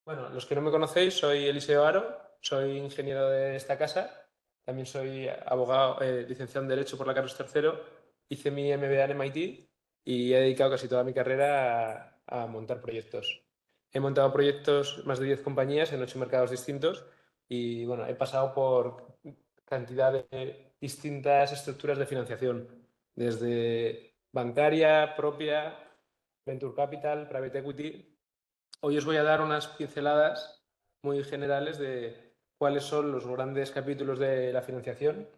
Bueno, los que no me conocéis, soy Eliseo Aro, soy ingeniero de esta casa, también soy abogado, licenciado en Derecho por la Carlos III, hice mi MBA en MIT y he dedicado casi toda mi carrera a montar proyectos. He montado proyectos, más de 10 compañías en 8 mercados distintos y bueno, he pasado por cantidad de distintas estructuras de financiación, desde bancaria, propia, Venture Capital, Private Equity. Hoy os voy a dar unas pinceladas muy generales de cuáles son los grandes capítulos de la financiación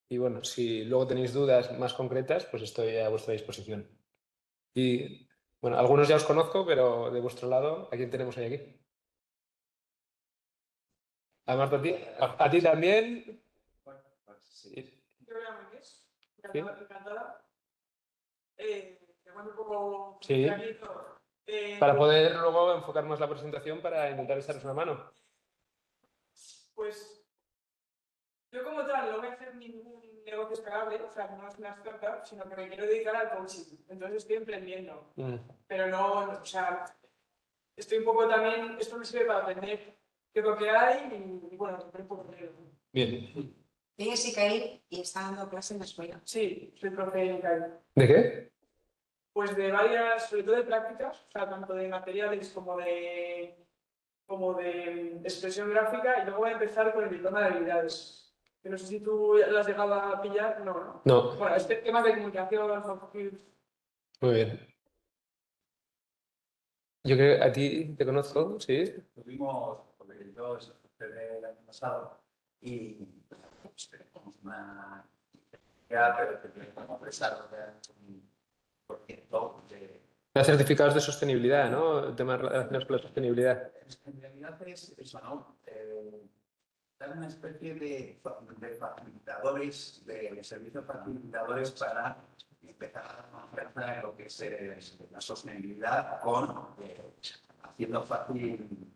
y bueno, si luego tenéis dudas más concretas, pues estoy a vuestra disposición. Y bueno, algunos ya os conozco, pero de vuestro lado, ¿a quién tenemos hoy aquí? A Marta, a ti también. Sí. Yo voy a Inés, Sí. encantada. Te cuento un poco Sí. tranquilo. Para poder luego enfocar más la presentación para intentar echaros una mano. Pues yo como tal no voy a hacer ningún negocio escalable, o sea, no es una startup, sino que me quiero dedicar al coaching. Entonces estoy emprendiendo. Pero no, o sea, estoy un poco también, esto me sirve para aprender qué es lo que hay y bueno, aprender un poco de ello. Bien. Ella es Icaí y está dando clase en la escuela. Sí, soy profe de Icaí. ¿De qué? Pues de varias, sobre todo de prácticas, o sea, tanto de materiales como de expresión gráfica, y luego voy a empezar con el diploma de habilidades. Que no sé si tú lo has llegado a pillar, no. No. Bueno, este tema de comunicación, Muy bien. Yo creo que a ti te conozco, sí. Tuvimos, porque yo estuve el año pasado y pues, tenemos una idea, pero tenemos que desarrollar un proyecto de... Certificados de sostenibilidad, ¿no? Temas relacionados con la sostenibilidad. En realidad es eso, ¿no? Dar una especie de facilitadores, de servicios facilitadores para empezar a avanzar en lo que es la sostenibilidad haciendo fácil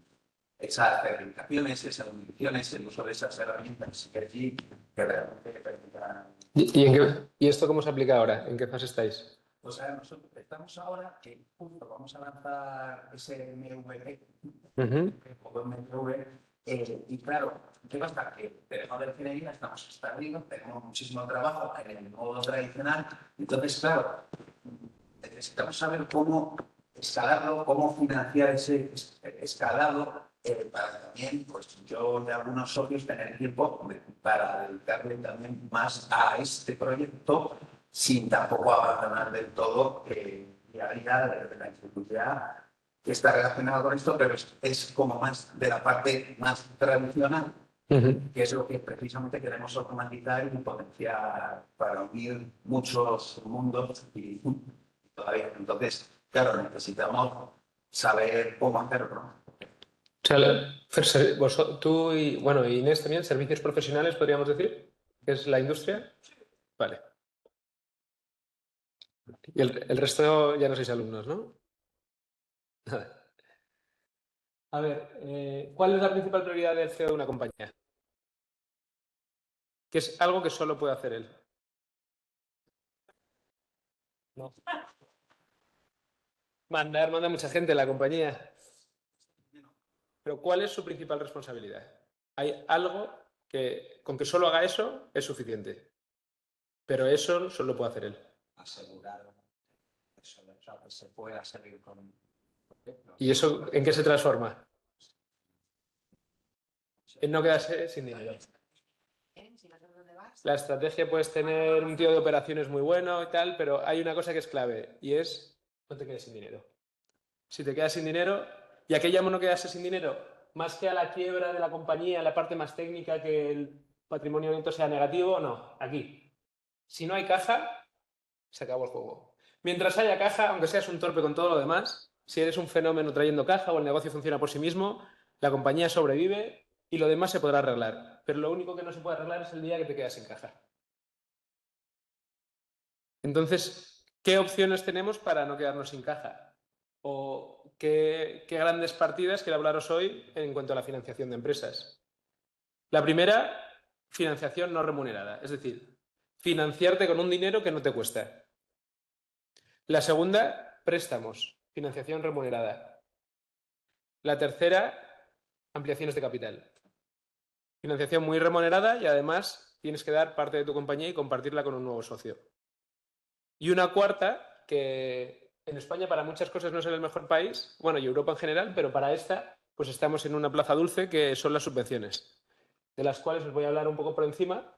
esas certificaciones, esas mediciones, el uso de esas herramientas que allí que realmente permitan... ¿Y esto cómo se aplica ahora? ¿En qué fase estáis? Pues a ver, nosotros estamos ahora que justo vamos a lanzar ese MVP, y claro, ¿qué pasa? Que tenemos de ingeniería, estamos hasta arriba, tenemos muchísimo trabajo en el modo tradicional, entonces claro, necesitamos saber cómo escalarlo, cómo financiar ese escalado, para también, pues yo y algunos socios tener tiempo para dedicarle también más a este proyecto sin tampoco abandonar del todo la vida de la institución que está relacionada con esto, pero es como más de la parte más tradicional, que es lo que precisamente queremos automatizar y potenciar para unir muchos mundos y todavía. Entonces, claro, necesitamos saber cómo hacerlo. O sea, tú y, bueno, Inés también, servicios profesionales, podríamos decir, que es la industria. Vale. Y el resto ya no sois alumnos, ¿no? A ver, ¿cuál es la principal prioridad del CEO de una compañía? Que es algo que solo puede hacer él. No. Manda mucha gente en la compañía. Pero ¿cuál es su principal responsabilidad? Hay algo que, con que solo haga eso, es suficiente. Pero eso solo puede hacer él. Asegurar eso, o sea, que se pueda seguir con... ¿Y eso en qué se transforma? En no quedarse sin dinero. La estrategia puedes tener un tío de operaciones muy bueno y tal, pero hay una cosa que es clave y es no te quedes sin dinero. Si te quedas sin dinero, ¿y a qué llamo no quedarse sin dinero? Más que a la quiebra de la compañía, la parte más técnica, que el patrimonio neto sea negativo, no, aquí. Si no hay caja, se acabó el juego. Mientras haya caja, aunque seas un torpe con todo lo demás, si eres un fenómeno trayendo caja o el negocio funciona por sí mismo, la compañía sobrevive y lo demás se podrá arreglar. Pero lo único que no se puede arreglar es el día que te quedas sin caja. Entonces, ¿qué opciones tenemos para no quedarnos sin caja? ¿O qué grandes partidas quiero hablaros hoy en cuanto a la financiación de empresas? La primera, financiación no remunerada, es decir, financiarte con un dinero que no te cuesta. La segunda, préstamos, financiación remunerada. La tercera, ampliaciones de capital. Financiación muy remunerada y además tienes que dar parte de tu compañía y compartirla con un nuevo socio. Y una cuarta, que en España para muchas cosas no es el mejor país, bueno, y Europa en general, pero para esta, pues estamos en una plaza dulce que son las subvenciones, de las cuales os voy a hablar un poco por encima,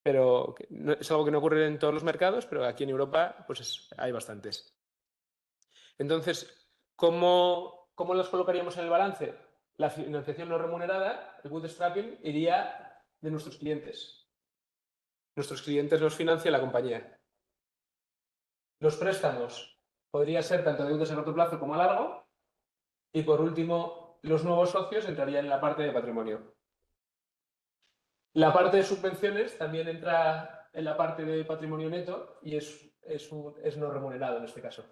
pero es algo que no ocurre en todos los mercados, pero aquí en Europa pues hay bastantes. Entonces, ¿cómo las colocaríamos en el balance? La financiación no remunerada, el bootstrapping, iría de nuestros clientes. Nuestros clientes los financia la compañía. Los préstamos podría ser tanto deudas a corto plazo como a largo. Y por último, los nuevos socios entrarían en la parte de patrimonio. La parte de subvenciones también entra en la parte de patrimonio neto y es no remunerado en este caso.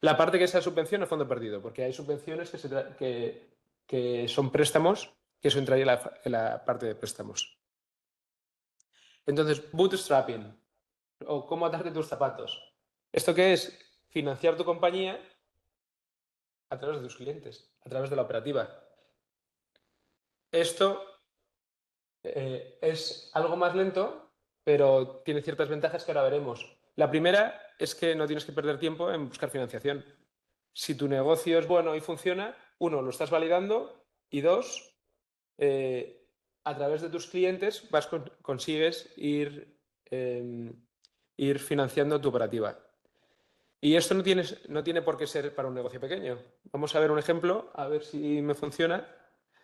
La parte que es la subvención es fondo perdido, porque hay subvenciones que son préstamos, que eso entraría en la parte de préstamos. Entonces, bootstrapping, o cómo atarte tus zapatos. ¿Esto qué es? Financiar tu compañía a través de tus clientes, a través de la operativa. Esto es algo más lento, pero tiene ciertas ventajas que ahora veremos. La primera es que no tienes que perder tiempo en buscar financiación. Si tu negocio es bueno y funciona, uno, lo estás validando y dos, a través de tus clientes consigues ir financiando tu operativa. Y esto no tiene por qué ser para un negocio pequeño. Vamos a ver un ejemplo, a ver si me funciona,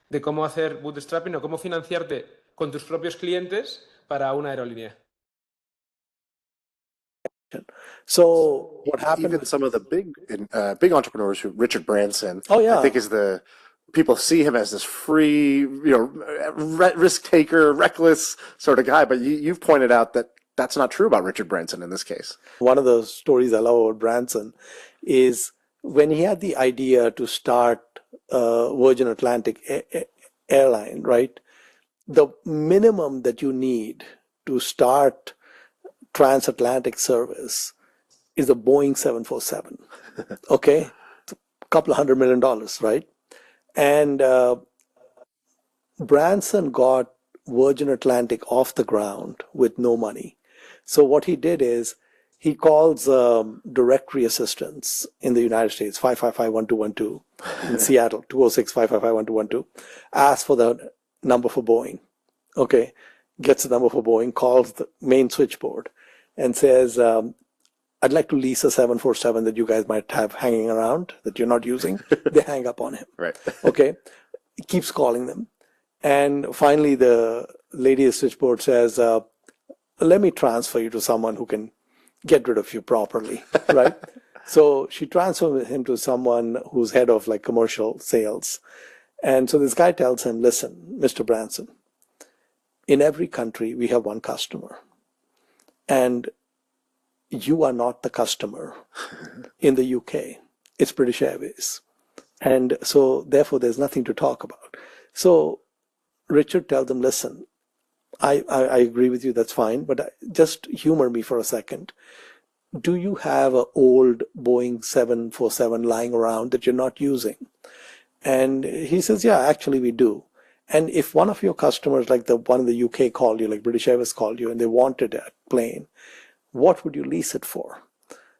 de cómo hacer bootstrapping o cómo financiarte con tus propios clientes para una aerolínea. So what happened? Even some of the big entrepreneurs, who Richard Branson, Oh yeah, I think is people see him as this free, risk taker, reckless sort of guy. But you've pointed out that that's not true about Richard Branson in this case. One of the stories I love about Branson is when he had the idea to start Virgin Atlantic airline, right? The minimum that you need to start transatlantic service is a Boeing 747. Okay, it's a couple of $100 million, right? And Branson got Virgin Atlantic off the ground with no money. So what he did is he calls directory assistants in the United States, 555-1212, in Seattle, 206-555-1212, asks for the number for Boeing. Okay, gets the number for Boeing, calls the main switchboard and says, I'd like to lease a 747 that you guys might have hanging around that you're not using. They hang up on him. Right. Okay, he keeps calling them. And finally, the lady at the switchboard says, let me transfer you to someone who can get rid of you properly, right? So she transfers him to someone who's head of like commercial sales. And so this guy tells him, listen, Mr. Branson, in every country, we have one customer. And you are not the customer in the UK. It's British Airways. And so therefore, there's nothing to talk about. So Richard tells them, listen, I agree with you, that's fine, but just humor me for a second. Do you have an old Boeing 747 lying around that you're not using? And he says, yeah, actually we do. And if one of your customers, like the one in the UK called you, like British Airways called you, and they wanted a plane, what would you lease it for?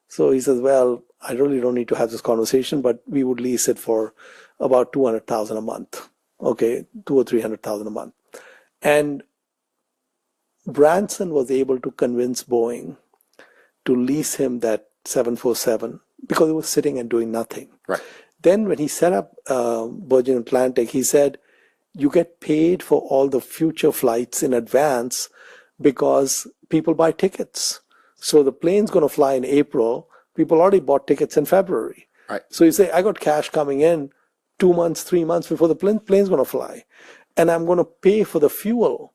So he says, well, I really don't need to have this conversation, but we would lease it for about $200,000 a month. Okay, $200,000 or $300,000 a month. And Branson was able to convince Boeing to lease him that 747 because it was sitting and doing nothing. Right. Then when he set up Virgin Atlantic, he said, you get paid for all the future flights in advance because people buy tickets. So the plane's going to fly in April. People already bought tickets in February. Right. So you say, I got cash coming in 2 months, 3 months before the plane's going to fly. And I'm going to pay for the fuel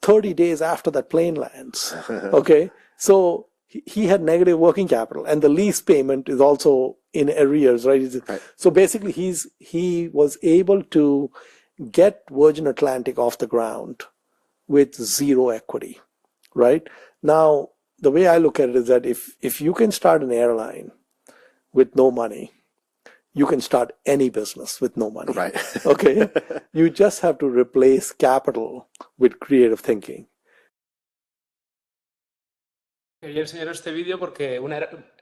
30 days after that plane lands. Okay. So he had negative working capital, and the lease payment is also in arrears, right? Right. So basically he was able to get Virgin Atlantic off the ground with zero equity, right? Now, the way I look at it is that if you can start an airline with no money, you can start any business with no money. Right. Okay. You just have to replace capital with creative thinking. Quería enseñaros este vídeo porque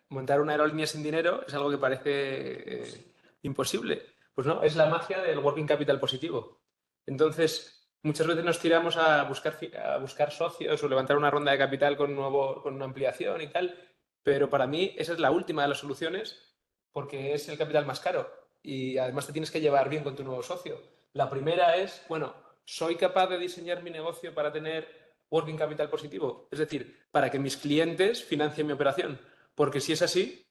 montar una aerolínea sin dinero es algo que parece imposible. Pues no, es la magia del working capital positivo. Entonces, muchas veces nos tiramos a buscar socios o levantar una ronda de capital con una ampliación y tal, pero para mí esa es la última de las soluciones porque es el capital más caro y además te tienes que llevar bien con tu nuevo socio. La primera es, bueno, ¿soy capaz de diseñar mi negocio para tener working capital positivo? Es decir, para que mis clientes financien mi operación. Porque si es así,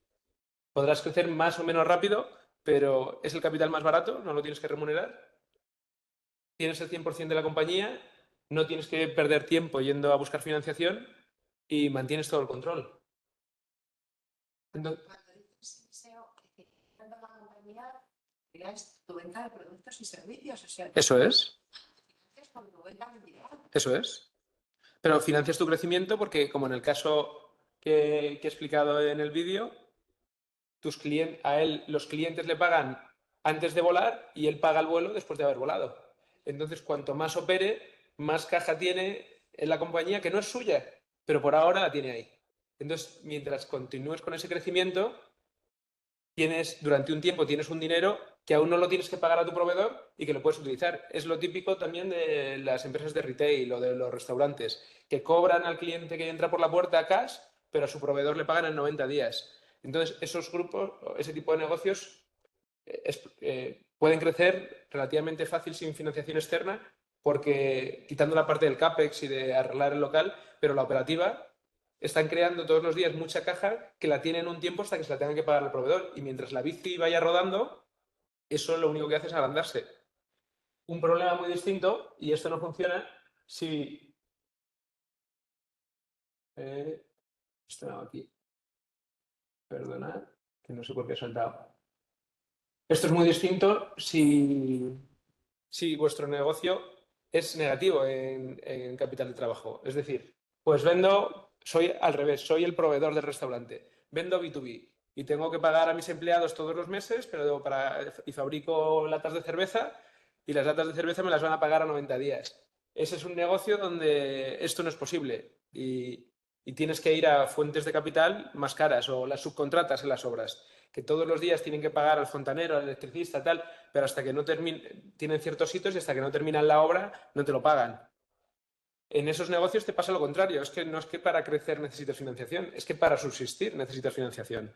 podrás crecer más o menos rápido, pero es el capital más barato, no lo tienes que remunerar. Tienes el 100% de la compañía, no tienes que perder tiempo yendo a buscar financiación y mantienes todo el control. Entonces, Cuando dices SEO, es decir, la compañía es tu venta de productos y servicios. O sea, eso es. es con tu venta mundial. Eso es. Pero financias tu crecimiento porque, como en el caso que he explicado en el vídeo, a él los clientes le pagan antes de volar y él paga el vuelo después de haber volado. Entonces, cuanto más opere, más caja tiene en la compañía, que no es suya, pero por ahora la tiene ahí. Entonces, mientras continúes con ese crecimiento, durante un tiempo tienes un dinero que aún no lo tienes que pagar a tu proveedor y que lo puedes utilizar. Es lo típico también de las empresas de retail o de los restaurantes, que cobran al cliente que entra por la puerta cash, pero a su proveedor le pagan en 90 días. Entonces, esos grupos, ese tipo de negocios pueden crecer relativamente fácil sin financiación externa porque quitando la parte del CAPEX y de arreglar el local, pero la operativa están creando todos los días mucha caja que la tienen un tiempo hasta que se la tengan que pagar al proveedor. Y mientras la bici vaya rodando, eso lo único que hace es agrandarse. Un problema muy distinto, y esto no funciona, si... esto no, aquí. Perdonad, que no sé por qué he saltado. Esto es muy distinto si vuestro negocio es negativo en capital de trabajo. Es decir, pues soy al revés, soy el proveedor del restaurante. Vendo B2B y tengo que pagar a mis empleados todos los meses y fabrico latas de cerveza y las latas de cerveza me las van a pagar a 90 días. Ese es un negocio donde esto no es posible y tienes que ir a fuentes de capital más caras o las subcontratas en las obras, que todos los días tienen que pagar al fontanero, al electricista, tal, pero hasta que no tienen ciertos hitos y hasta que no terminan la obra no te lo pagan. En esos negocios te pasa lo contrario, es que no es que para crecer necesites financiación, es que para subsistir necesitas financiación.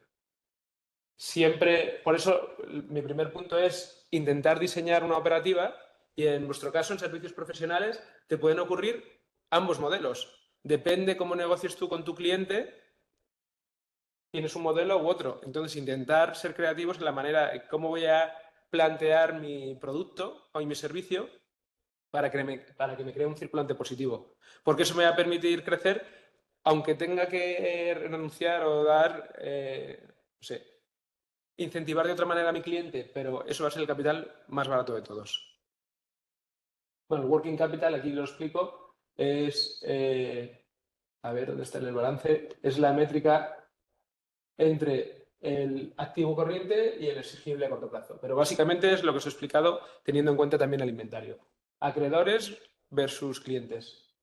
Siempre, por eso mi primer punto es intentar diseñar una operativa y en vuestro caso en servicios profesionales te pueden ocurrir ambos modelos. Depende cómo negocies tú con tu cliente, tienes un modelo u otro. Entonces, intentar ser creativos en la manera, cómo voy a plantear mi producto o mi servicio para que me cree un circulante positivo. Porque eso me va a permitir crecer, aunque tenga que renunciar o incentivar de otra manera a mi cliente, pero eso va a ser el capital más barato de todos. Bueno, el working capital, aquí lo explico, es, a ver, ¿dónde está el balance? Es la métrica entre el activo corriente y el exigible a corto plazo. Pero básicamente es lo que os he explicado teniendo en cuenta también el inventario. Acreedores versus clientes.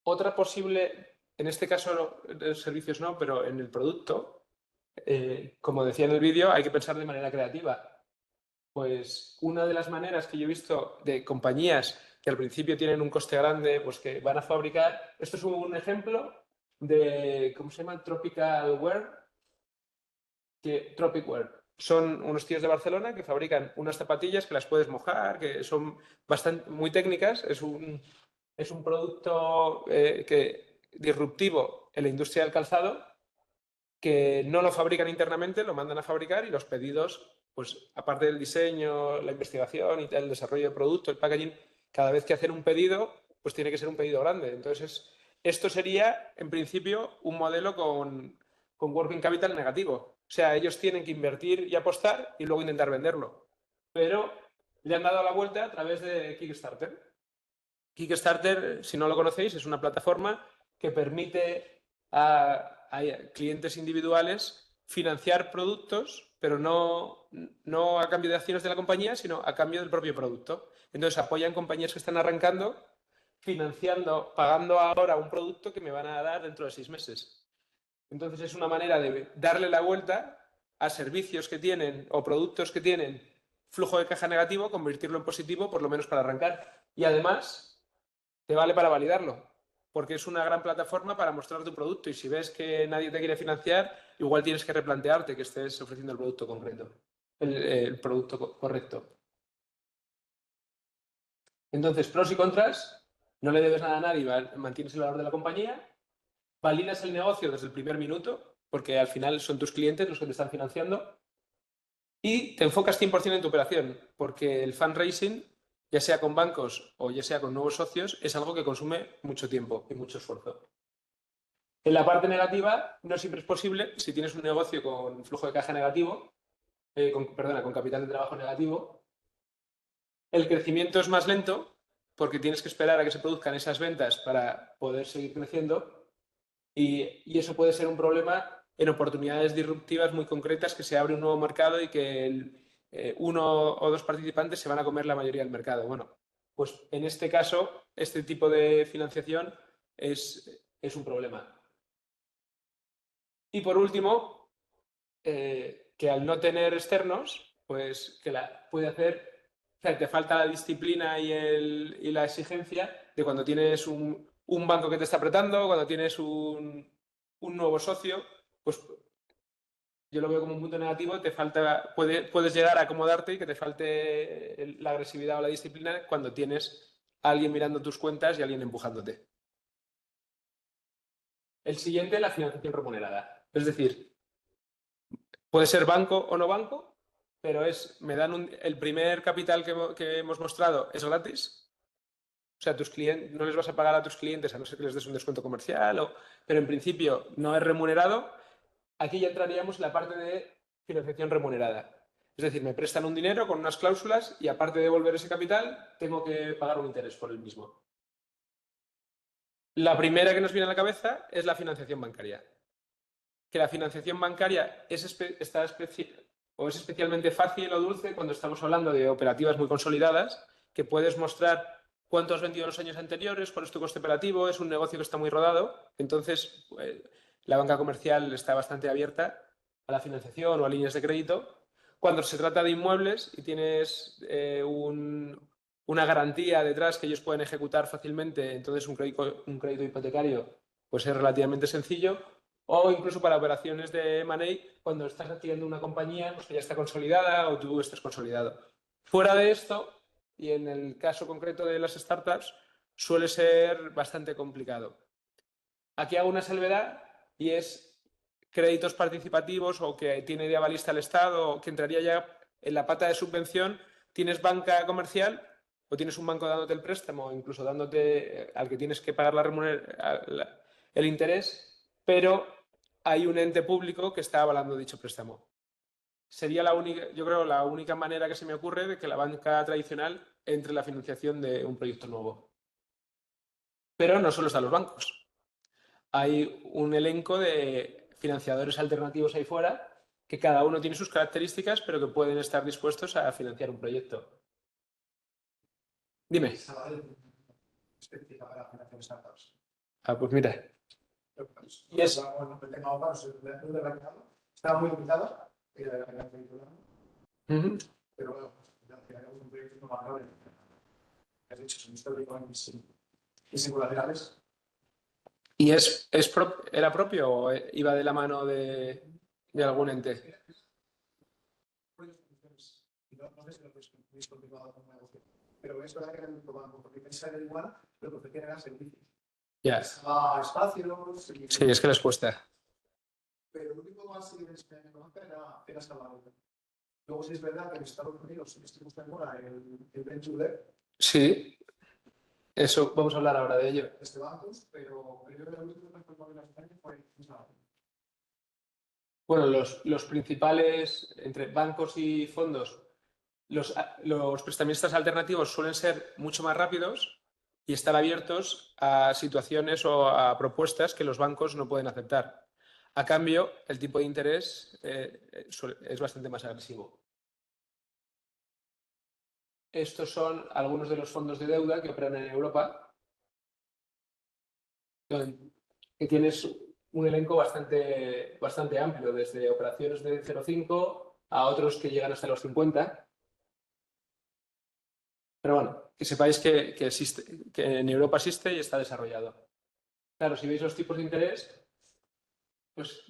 Otra posible, en este caso de servicios no, pero en el producto, como decía en el vídeo, hay que pensar de manera creativa. Pues una de las maneras que yo he visto de compañías que al principio tienen un coste grande, pues que van a fabricar, esto es un ejemplo de, ¿cómo se llama? Tropical Wear. Tropic Wear. Son unos tíos de Barcelona que fabrican unas zapatillas que las puedes mojar, que son muy técnicas. Es un producto disruptivo en la industria del calzado, que no lo fabrican internamente, lo mandan a fabricar y los pedidos, pues aparte del diseño, la investigación y el desarrollo de producto, el packaging, cada vez que hacen un pedido, pues tiene que ser un pedido grande. Entonces, esto sería, en principio, un modelo con working capital negativo. O sea, ellos tienen que invertir y apostar y luego intentar venderlo. Pero le han dado la vuelta a través de Kickstarter. Kickstarter, si no lo conocéis, es una plataforma que permite a clientes individuales financiar productos, pero no a cambio de acciones de la compañía, sino a cambio del propio producto. Entonces apoyan compañías que están arrancando, financiando, pagando ahora un producto que me van a dar dentro de 6 meses. Entonces es una manera de darle la vuelta a servicios que tienen o productos que tienen flujo de caja negativo, convertirlo en positivo, por lo menos para arrancar. Y además te vale para validarlo, porque es una gran plataforma para mostrar tu producto, y si ves que nadie te quiere financiar, igual tienes que replantearte que estés ofreciendo el producto concreto, el producto correcto. Entonces, pros y contras: no le debes nada a nadie, mantienes el valor de la compañía, validas el negocio desde el primer minuto, porque al final son tus clientes los que te están financiando, y te enfocas 100% en tu operación, porque el fundraising, ya sea con bancos o ya sea con nuevos socios, es algo que consume mucho tiempo y mucho esfuerzo. En la parte negativa, no siempre es posible. Si tienes un negocio con flujo de caja negativo, con capital de trabajo negativo, el crecimiento es más lento porque tienes que esperar a que se produzcan esas ventas para poder seguir creciendo, y eso puede ser un problema en oportunidades disruptivas muy concretas, que se abre un nuevo mercado y que uno o dos participantes se van a comer la mayoría del mercado. Bueno, pues en este caso, este tipo de financiación es un problema. Y por último, que al no tener externos, pues que puede hacer, o sea, te falta la disciplina y la exigencia de cuando tienes un banco que te está apretando, cuando tienes un nuevo socio, pues yo lo veo como un punto negativo. Puedes llegar a acomodarte y que te falte la agresividad o la disciplina cuando tienes a alguien mirando tus cuentas y alguien empujándote. El siguiente, la financiación remunerada. Es decir, puede ser banco o no banco, pero me dan el primer capital que hemos mostrado es gratis. O sea, tus clientes, no les vas a pagar a tus clientes a no ser que les des un descuento comercial, pero en principio no es remunerado. Aquí ya entraríamos en la parte de financiación remunerada. Es decir, me prestan un dinero con unas cláusulas y, aparte de devolver ese capital, tengo que pagar un interés por el mismo. La primera que nos viene a la cabeza es la financiación bancaria. Que la financiación bancaria es especialmente fácil o dulce cuando estamos hablando de operativas muy consolidadas, que puedes mostrar cuánto has vendido en los años anteriores, cuál es tu coste operativo, es un negocio que está muy rodado. Entonces, la banca comercial está bastante abierta a la financiación o a líneas de crédito. Cuando se trata de inmuebles y tienes una garantía detrás que ellos pueden ejecutar fácilmente, entonces un crédito hipotecario pues es relativamente sencillo. O incluso para operaciones de M&A, cuando estás adquiriendo una compañía pues, que ya está consolidada o tú estás consolidado. Fuera de esto, y en el caso concreto de las startups, suele ser bastante complicado. Aquí hago una salvedad, y es créditos participativos o que tiene de avalista el Estado, o que entraría ya en la pata de subvención. Tienes banca comercial o tienes un banco dándote el préstamo, incluso dándote al que tienes que pagar el interés, pero hay un ente público que está avalando dicho préstamo. Sería yo creo, la única manera que se me ocurre de que la banca tradicional entre en la financiación de un proyecto nuevo. Pero no solo están los bancos. Hay un elenco de financiadores alternativos ahí fuera, que cada uno tiene sus características, pero que pueden estar dispuestos a financiar un proyecto. Dime. Pues mira. Y es... Estaba muy limitada. Pero bueno, un proyecto más grave. Has dicho, son históricos y singularidades. ¿Y era propio o iba de la mano de algún ente? No sé si lo habéis continuado con un negocio, pero es verdad que era un banco, porque pensáis igual, pero lo que ofrecían eran servicios. Ya. Espacios. Sí, es que les cuesta. Pero lo único más que era Salvador. Luego sí es verdad que en Estados Unidos estoy buscando ahora el Venture Debt. Sí, eso vamos a hablar ahora de ello. Bancos, pero yo creo que el único que fue en España fue Salvador. Bueno, los principales, entre bancos y fondos, los prestamistas alternativos suelen ser mucho más rápidos y estar abiertos a situaciones o a propuestas que los bancos no pueden aceptar. A cambio, el tipo de interés es bastante más agresivo. Estos son algunos de los fondos de deuda que operan en Europa, que tienes un elenco bastante amplio, desde operaciones de 0,5 a otros que llegan hasta los 50. Pero bueno, que sepáis que en Europa existe y está desarrollado. Claro, si veis los tipos de interés, pues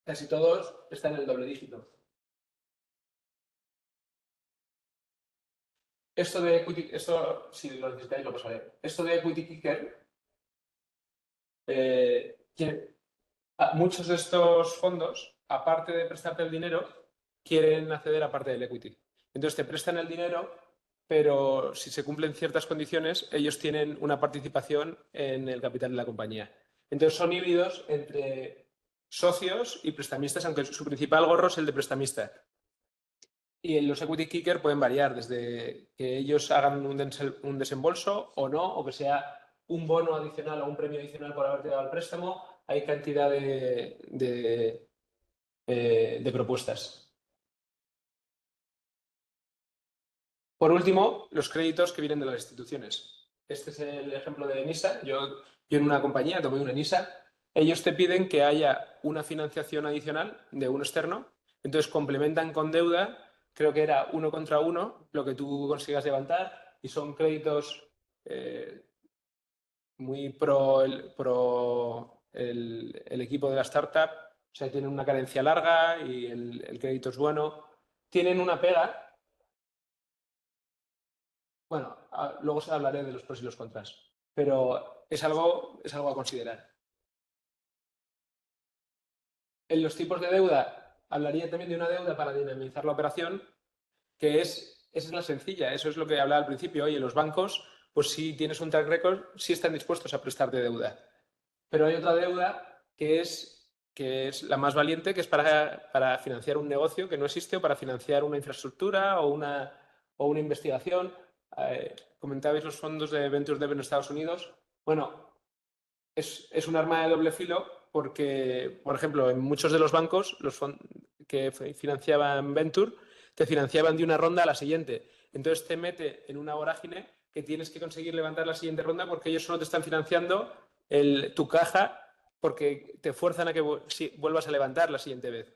casi todos están en el doble dígito. Esto, si lo necesitáis, lo pasaré. Esto de Equity Kicker, muchos de estos fondos, aparte de prestarte el dinero, quieren acceder a parte del equity. Entonces te prestan el dinero, pero si se cumplen ciertas condiciones, ellos tienen una participación en el capital de la compañía. Entonces son híbridos entre socios y prestamistas, aunque su principal gorro es el de prestamista. Y en los equity kicker pueden variar desde que ellos hagan un desembolso o no, o que sea un bono adicional o un premio adicional por haberte dado el préstamo. Hay cantidad de propuestas. Por último, los créditos que vienen de las instituciones. Este es el ejemplo de NISA. Yo en una compañía tomé una NISA. Ellos te piden que haya una financiación adicional de un externo. Entonces complementan con deuda. Creo que era 1 contra 1 lo que tú consigas levantar, y son créditos muy pro el equipo de la startup. O sea, tienen una carencia larga y el crédito es bueno. Tienen una pega. Bueno, luego os hablaré de los pros y los contras, pero es algo a considerar. En los tipos de deuda, hablaría también de una deuda para dinamizar la operación, que esa es la sencilla. Eso es lo que hablaba al principio. Oye, los bancos, pues si tienes un track record, sí están dispuestos a prestarte deuda. Pero hay otra deuda que es la más valiente, que es para financiar un negocio que no existe, o para financiar una infraestructura o una investigación. Comentabais los fondos de Venture Debt en Estados Unidos. Bueno, es un arma de doble filo, porque, por ejemplo, en muchos de los bancos, los fondos que financiaban Venture, te financiaban de una ronda a la siguiente. Entonces te mete en una vorágine que tienes que conseguir levantar la siguiente ronda, porque ellos solo te están financiando tu caja, porque te fuerzan a que vuelvas a levantar la siguiente vez.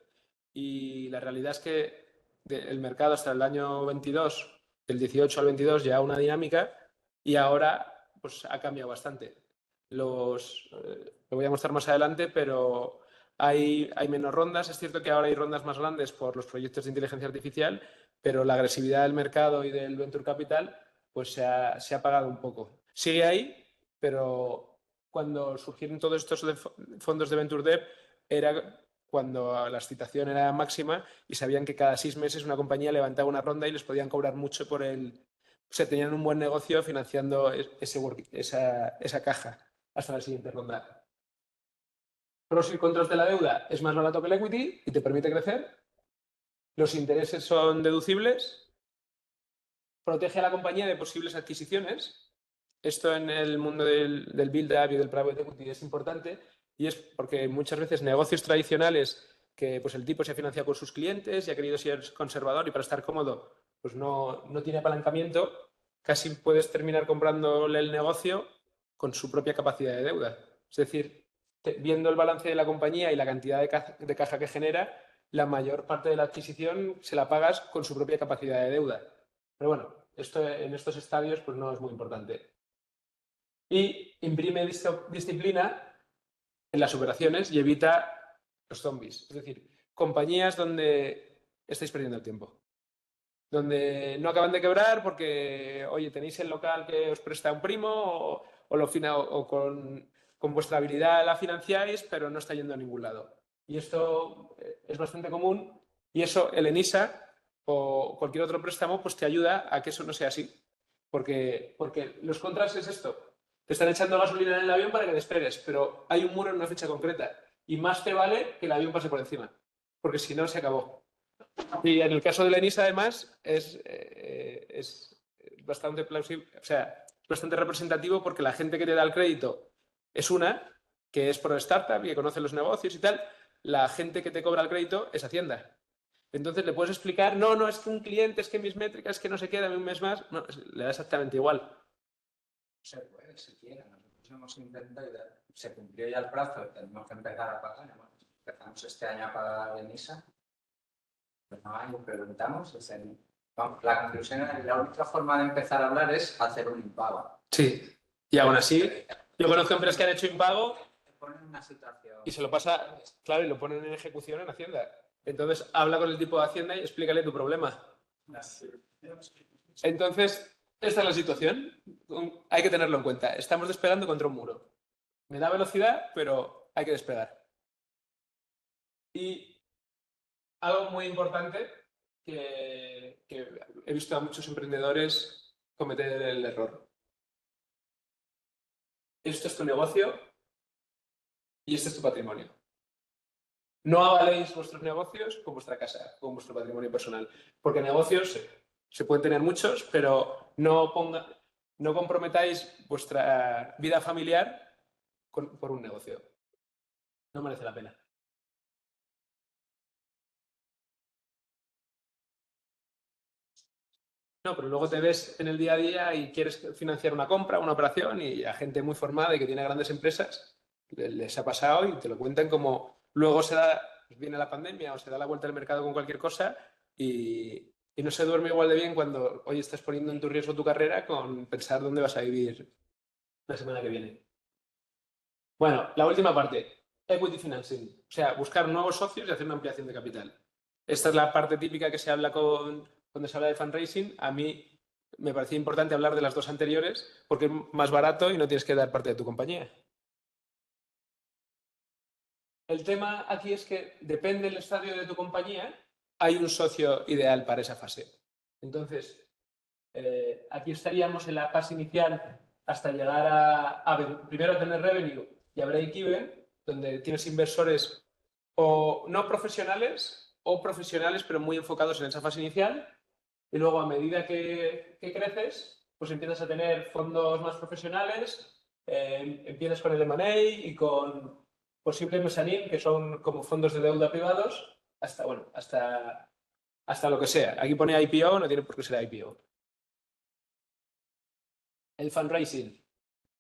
Y la realidad es que el mercado hasta el año 22, del 18 al 22, lleva una dinámica, y ahora pues ha cambiado bastante. Lo voy a mostrar más adelante, pero hay menos rondas. Es cierto que ahora hay rondas más grandes por los proyectos de inteligencia artificial, pero la agresividad del mercado y del venture capital pues se ha apagado un poco. Sigue ahí, pero cuando surgieron todos estos fondos de venture debt era cuando la excitación era máxima y sabían que cada 6 meses una compañía levantaba una ronda y les podían cobrar mucho por o sea, tenían un buen negocio financiando esa caja hasta la siguiente ronda. Pros y contras de la deuda: es más barato que el equity y te permite crecer. Los intereses son deducibles. Protege a la compañía de posibles adquisiciones. Esto en el mundo del build-up y del private equity es importante, y es porque muchas veces negocios tradicionales que pues el tipo se ha financiado con sus clientes y ha querido ser conservador, y para estar cómodo pues no tiene apalancamiento, casi puedes terminar comprándole el negocio con su propia capacidad de deuda. Es decir, viendo el balance de la compañía y la cantidad de caja que genera, la mayor parte de la adquisición se la pagas con su propia capacidad de deuda. Pero bueno, esto en estos estadios pues no es muy importante. Y imprime disciplina en las operaciones y evita los zombies. Es decir, compañías donde estáis perdiendo el tiempo, donde no acaban de quebrar porque, oye, tenéis el local que os presta un primo o con vuestra habilidad la financiáis, pero no está yendo a ningún lado. Y esto es bastante común, y eso el ENISA o cualquier otro préstamo pues te ayuda a que eso no sea así. Porque los contras es esto: te están echando gasolina en el avión para que despegues, pero hay un muro en una fecha concreta y más te vale que el avión pase por encima, porque si no se acabó. Y en el caso de la ENISA, además, es bastante plausible, o sea, es bastante representativo, porque la gente que te da el crédito es una que es pro startup y que conoce los negocios y tal, la gente que te cobra el crédito es Hacienda. Entonces le puedes explicar, no, es que un cliente, es que mis métricas, es que no se queda un mes más. No, le da exactamente igual. Se puede, si quieren. Nosotros hemos intentado, se cumplió ya el plazo, tenemos que empezar a pagar. Empezamos este año a pagar en ISA. Pues no hay, preguntamos. Vamos, la conclusión es la única forma de empezar a hablar es hacer un impago. Sí. Y aún así, yo conozco empresas que han hecho impago Te ponen una situación. y se lo pasa, claro, y lo ponen en ejecución en Hacienda. Entonces, habla con el tipo de Hacienda y explícale tu problema. Entonces, esta es la situación. Hay que tenerlo en cuenta. Estamos despegando contra un muro. Me da velocidad, pero hay que despegar. Y algo muy importante que he visto a muchos emprendedores cometer el error. Esto es tu negocio y este es tu patrimonio. No avaléis vuestros negocios con vuestra casa, con vuestro patrimonio personal. Porque negocios se pueden tener muchos, pero no comprometáis vuestra vida familiar por un negocio. No merece la pena. No, pero luego te ves en el día a día y quieres financiar una compra, una operación, y a gente muy formada y que tiene grandes empresas les ha pasado y te lo cuentan como luego viene la pandemia o se da la vuelta al mercado con cualquier cosa y no se duerme igual de bien cuando hoy estás poniendo en tu riesgo tu carrera con pensar dónde vas a vivir la semana que viene. Bueno, la última parte, equity financing, o sea, buscar nuevos socios y hacer una ampliación de capital. Esta es la parte típica que se habla cuando se habla de fundraising. A mí me parecía importante hablar de las dos anteriores porque es más barato y no tienes que dar parte de tu compañía. El tema aquí es que depende del estadio de tu compañía, hay un socio ideal para esa fase. Entonces, aquí estaríamos en la fase inicial hasta llegar primero a tener revenue y a break-even, donde tienes inversores o no profesionales o profesionales pero muy enfocados en esa fase inicial. Y luego, a medida que creces, pues empiezas a tener fondos más profesionales, empiezas con el M&A y con posible mezzanine, que son como fondos de deuda privados, hasta lo que sea. Aquí pone IPO, no tiene por qué ser IPO. El fundraising.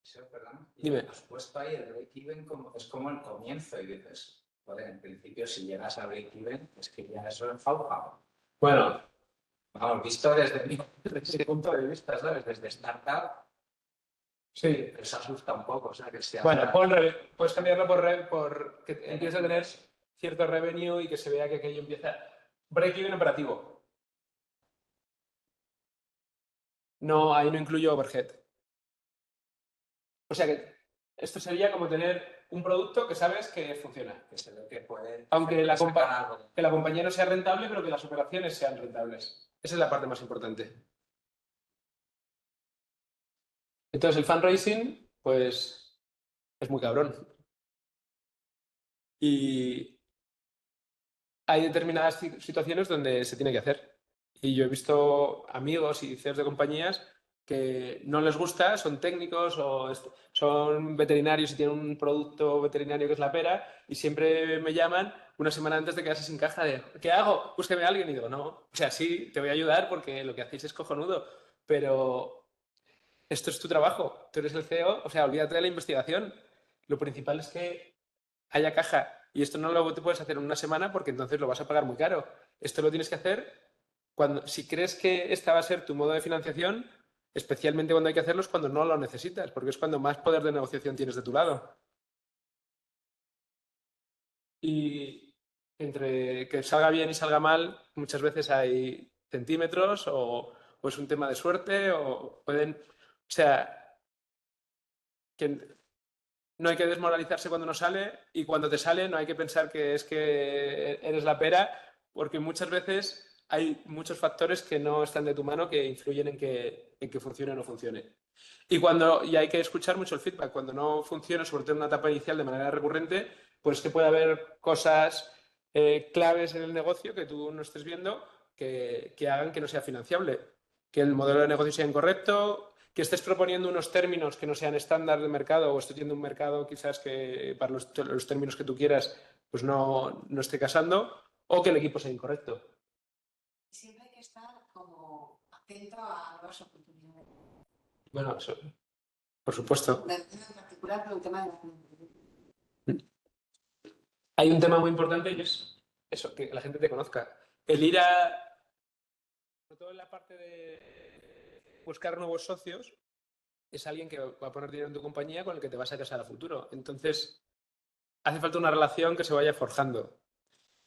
Sí, perdón. Dime. Has puesto ahí el break-even es como el comienzo y dices, joder, en principio si llegas a break-even es que ya eso es faufa. Bueno, vamos, visto desde mi punto de vista, ¿sabes? Desde startup, sí. eso asusta un poco. O sea, que sea Bueno, puedes cambiarlo por que empieces a tener cierto revenue y que se vea que aquello empieza. Break-even operativo. No, ahí no incluyo overhead. O sea que esto sería como tener un producto que sabes que funciona. que se ve que puede Aunque la sacar algo. que la compañía no sea rentable, pero que las operaciones sean rentables. Esa es la parte más importante. Entonces, el fundraising, pues, es muy cabrón. Y hay determinadas situaciones donde se tiene que hacer. Y yo he visto amigos y CEOs de compañías que no les gusta, son técnicos o son veterinarios y tienen un producto veterinario que es la pera y siempre me llaman una semana antes de quedarse sin caja de ¿qué hago? Búsqueme a alguien. Y digo, no, o sea, sí, te voy a ayudar porque lo que hacéis es cojonudo, pero esto es tu trabajo, tú eres el CEO, o sea, olvídate de la investigación. Lo principal es que haya caja y esto no lo puedes hacer en una semana porque entonces lo vas a pagar muy caro. Esto lo tienes que hacer si crees que esta va a ser tu modo de financiación, especialmente cuando hay que hacerlo es cuando no lo necesitas, porque es cuando más poder de negociación tienes de tu lado. Y entre que salga bien y salga mal, muchas veces hay centímetros o es un tema de suerte o pueden... O sea, que no hay que desmoralizarse cuando no sale y cuando te sale no hay que pensar que es que eres la pera, porque muchas veces hay muchos factores que no están de tu mano que influyen en que funcione o no funcione. Y hay que escuchar mucho el feedback. Cuando no funciona, sobre todo en una etapa inicial de manera recurrente, pues que puede haber cosas claves en el negocio que tú no estés viendo que hagan que no sea financiable. Que el modelo de negocio sea incorrecto, que estés proponiendo unos términos que no sean estándar de mercado o estés yendo a un mercado quizás que para los términos que tú quieras pues no esté casando o que el equipo sea incorrecto. Siempre hay que estar como atento a nuevas oportunidades. Bueno, eso, por supuesto. En particular con el tema de la... Hay un tema muy importante y es eso, que la gente te conozca. El ir a, sobre todo en la parte de buscar nuevos socios, es alguien que va a poner dinero en tu compañía con el que te vas a casar a futuro. Entonces, hace falta una relación que se vaya forjando.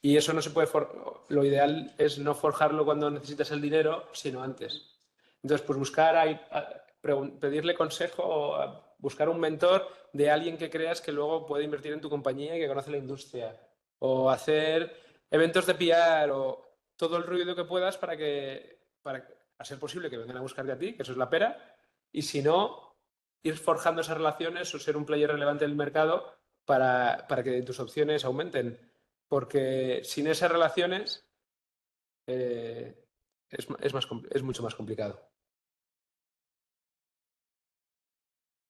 Y eso no se puede lo ideal es no forjarlo cuando necesitas el dinero, sino antes. Entonces, pues pedirle consejo o buscar un mentor de alguien que creas que luego puede invertir en tu compañía y que conoce la industria. O hacer eventos de PR o todo el ruido que puedas para a ser posible que vengan a buscarte a ti, que eso es la pera. Y si no, ir forjando esas relaciones o ser un player relevante en el mercado para que tus opciones aumenten. Porque sin esas relaciones es mucho más complicado.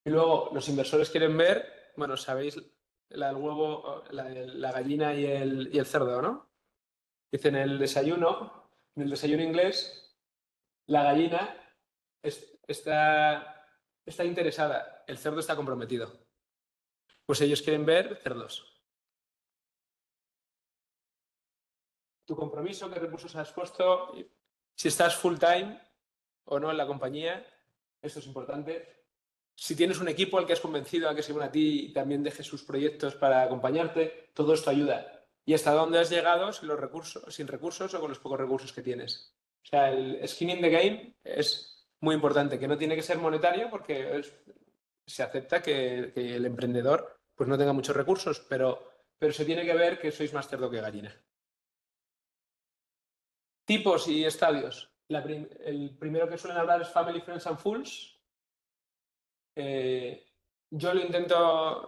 Y luego los inversores quieren ver, bueno, sabéis la del huevo, la gallina y el cerdo, ¿no? Dicen en el desayuno inglés, la gallina está interesada, el cerdo está comprometido. Pues ellos quieren ver cerdos. Tu compromiso, qué recursos has puesto, si estás full time o no en la compañía, esto es importante. Si tienes un equipo al que has convencido a que se una a ti y también deje sus proyectos para acompañarte, todo esto ayuda. Y hasta dónde has llegado sin recursos o con los pocos recursos que tienes. O sea, el skin in the game es muy importante, que no tiene que ser monetario porque se acepta que el emprendedor pues no tenga muchos recursos, pero se tiene que ver que sois más cerdo que gallina. Tipos y estadios. El primero que suelen hablar es Family, Friends and Fools. Yo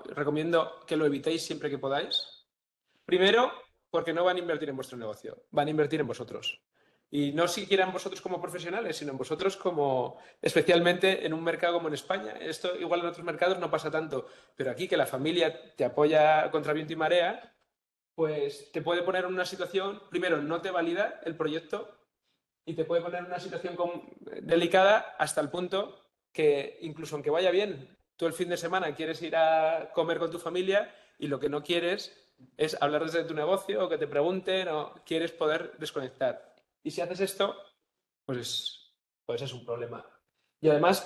recomiendo que lo evitéis siempre que podáis. Primero, porque no van a invertir en vuestro negocio, van a invertir en vosotros. Y no siquiera en vosotros como profesionales, sino en vosotros especialmente en un mercado como en España. Esto igual en otros mercados no pasa tanto, pero aquí que la familia te apoya contra viento y marea, pues te puede poner en una situación, primero, no te valida el proyecto y te puede poner en una situación delicada hasta el punto que incluso aunque vaya bien, tú el fin de semana quieres ir a comer con tu familia y lo que no quieres es hablar desde tu negocio o que te pregunten o quieres poder desconectar. Y si haces esto, pues es un problema. Y además,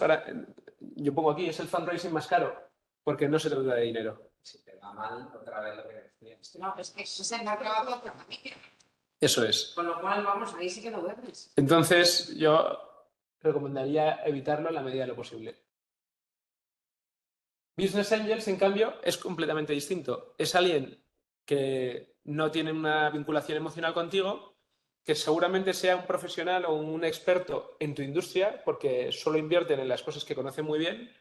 yo pongo aquí, es el fundraising más caro, porque no se trata de dinero. Si te va mal, otra vez lo que decías. No, es que eso es el trabajo de la familia. Eso es. Con lo cual, vamos, ahí sí que lo ves. Entonces, yo recomendaría evitarlo en la medida de lo posible. Business Angels, en cambio, es completamente distinto. Es alguien que no tiene una vinculación emocional contigo, que seguramente sea un profesional o un experto en tu industria, porque solo invierten en las cosas que conocen muy bien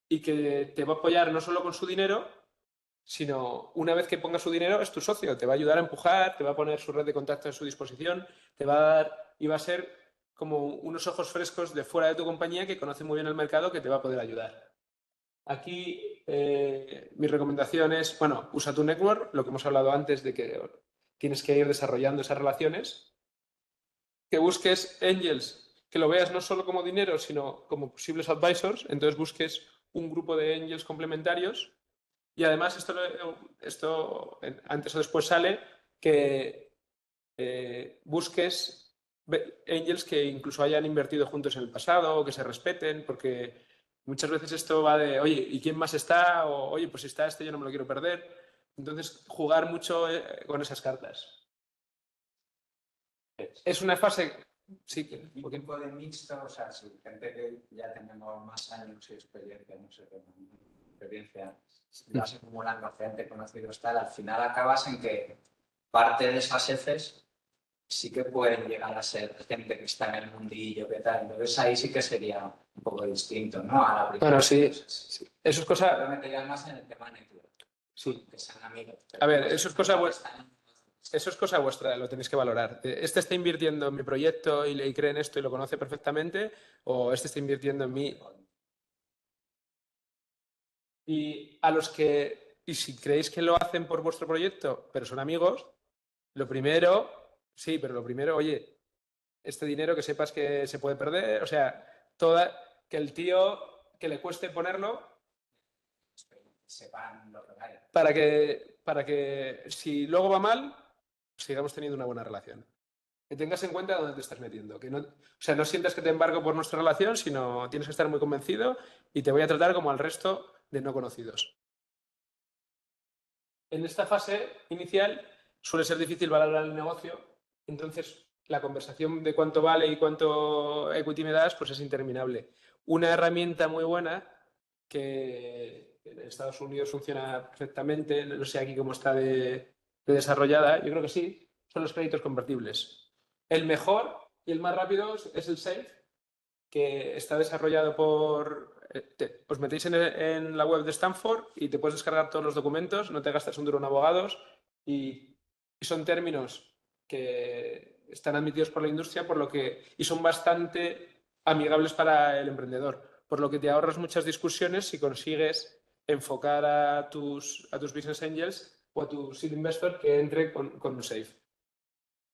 y que te va a apoyar no solo con su dinero, sino una vez que ponga su dinero es tu socio, te va a ayudar a empujar, te va a poner su red de contacto a su disposición, te va a dar y va a ser como unos ojos frescos de fuera de tu compañía que conoce muy bien el mercado que te va a poder ayudar. Aquí mi recomendación es, bueno, usa tu network, lo que hemos hablado antes de que tienes que ir desarrollando esas relaciones, que busques angels, que lo veas no solo como dinero, sino como posibles advisors, entonces busques un grupo de angels complementarios y además esto antes o después sale que busques angels que incluso hayan invertido juntos en el pasado o que se respeten, porque muchas veces esto va de, oye, ¿y quién más está? O, oye, pues si está este yo no me lo quiero perder. Entonces, jugar mucho con esas cartas. Es una fase... Sí, un tipo de mixto, o sea, si gente que ya tenemos más años y experiencia, no sé, experiencia, vas acumulando gente conocidos tal, al final acabas en que parte de esas Fs sí que pueden llegar a ser gente que está en el mundillo, ¿qué tal? Entonces ahí sí que sería un poco distinto, ¿no? A la primera. Bueno, sí. Eso es cosa... Yo me metería más en el tema network. Sí. Que sean amigos. A ver, eso es cosa vuestra, lo tenéis que valorar. Este está invirtiendo en mi proyecto y cree en esto y lo conoce perfectamente, o este está invirtiendo en mí. Y a los que y si creéis que lo hacen por vuestro proyecto, pero son amigos, lo primero, sí, pero lo primero, oye, este dinero que sepas que se puede perder, o sea, que el tío, que le cueste ponerlo, sepan lo que vaya. para que si luego va mal, sigamos teniendo una buena relación. Que tengas en cuenta dónde te estás metiendo. Que no, o sea, no sientas que te embargo por nuestra relación, sino tienes que estar muy convencido y te voy a tratar como al resto de no conocidos. En esta fase inicial suele ser difícil valorar el negocio, entonces la conversación de cuánto vale y cuánto equity me das pues es interminable. Una herramienta muy buena que en Estados Unidos funciona perfectamente, no sé aquí cómo está de desarrollada, yo creo que sí, son los créditos convertibles. El mejor y el más rápido es el SAFE, que está desarrollado por... os metéis en la web de Stanford y te puedes descargar todos los documentos, no te gastas un duro en abogados y son términos que están admitidos por la industria y son bastante amigables para el emprendedor, por lo que te ahorras muchas discusiones si consigues enfocar a tus business angels o a tu seed investor que entre con un SAFE.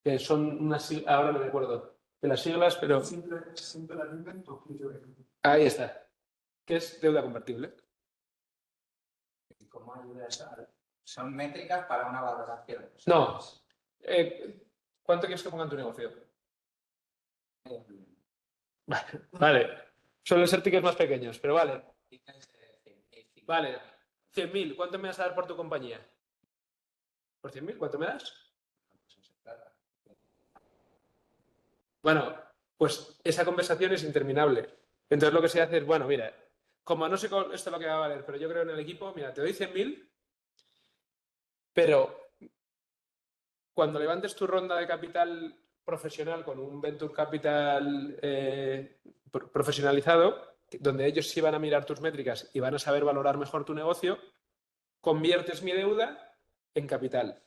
Que son unas... Ahora no me acuerdo de las siglas, pero... Simple alignment o Ahí está. ¿Qué es deuda convertible? ¿Y cómo ayuda eso? Son métricas para una valoración. No. ¿Cuánto quieres que ponga en tu negocio? Vale. Suelen ser tickets más pequeños, pero vale. Vale. 100.000. ¿Cuánto me vas a dar por tu compañía? ¿Por 100.000? ¿Cuánto me das? Bueno, pues esa conversación es interminable. Entonces lo que se hace es, bueno, mira, como no sé esto lo que va a valer, pero yo creo en el equipo, mira, te doy 100.000, pero cuando levantes tu ronda de capital profesional con un venture capital profesionalizado, donde ellos sí van a mirar tus métricas y van a saber valorar mejor tu negocio, conviertes mi deuda en capital.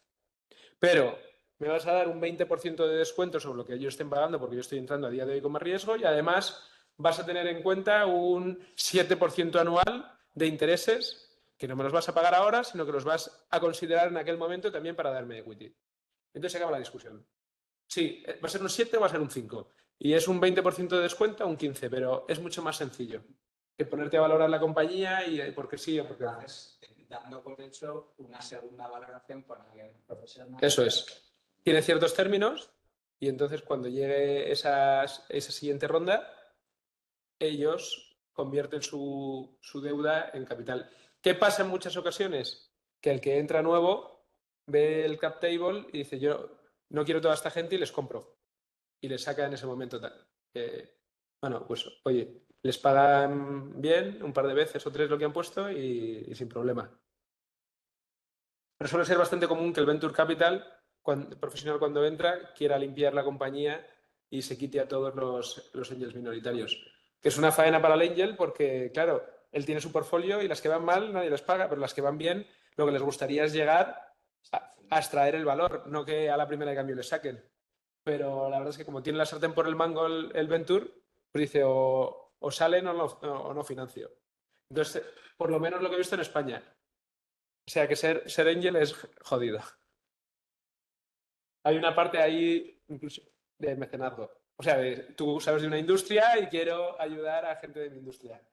Pero me vas a dar un 20% de descuento sobre lo que ellos estén pagando porque yo estoy entrando a día de hoy con más riesgo y además vas a tener en cuenta un 7% anual de intereses que no me los vas a pagar ahora, sino que los vas a considerar en aquel momento también para darme equity. Entonces se acaba la discusión. Sí, va a ser un 7 o va a ser un 5. Y es un 20% de descuento o un 15%, pero es mucho más sencillo que ponerte a valorar la compañía y porque sí o porque no. Dando por hecho una segunda valoración con alguien profesional. Eso es. Tiene ciertos términos y entonces cuando llegue esa siguiente ronda, ellos convierten su deuda en capital. ¿Qué pasa en muchas ocasiones? Que el que entra nuevo ve el cap table y dice yo no quiero toda esta gente y les compro. Y les saca en ese momento tal. Bueno, pues oye, les pagan bien un par de veces o 3 lo que han puesto y sin problema. Pero suele ser bastante común que el Venture Capital, profesional cuando entra, quiera limpiar la compañía y se quite a todos los angels minoritarios. Que es una faena para el angel porque, claro, él tiene su portfolio y las que van mal nadie les paga, pero las que van bien lo que les gustaría es llegar a extraer el valor, no que a la primera de cambio les saquen. Pero la verdad es que como tiene la sartén por el mango el Venture, pues dice o salen o no financio. Entonces, por lo menos lo que he visto en España. O sea que ser angel es jodido. Hay una parte ahí incluso de mecenazgo. O sea, tú sabes de una industria y quiero ayudar a gente de mi industria.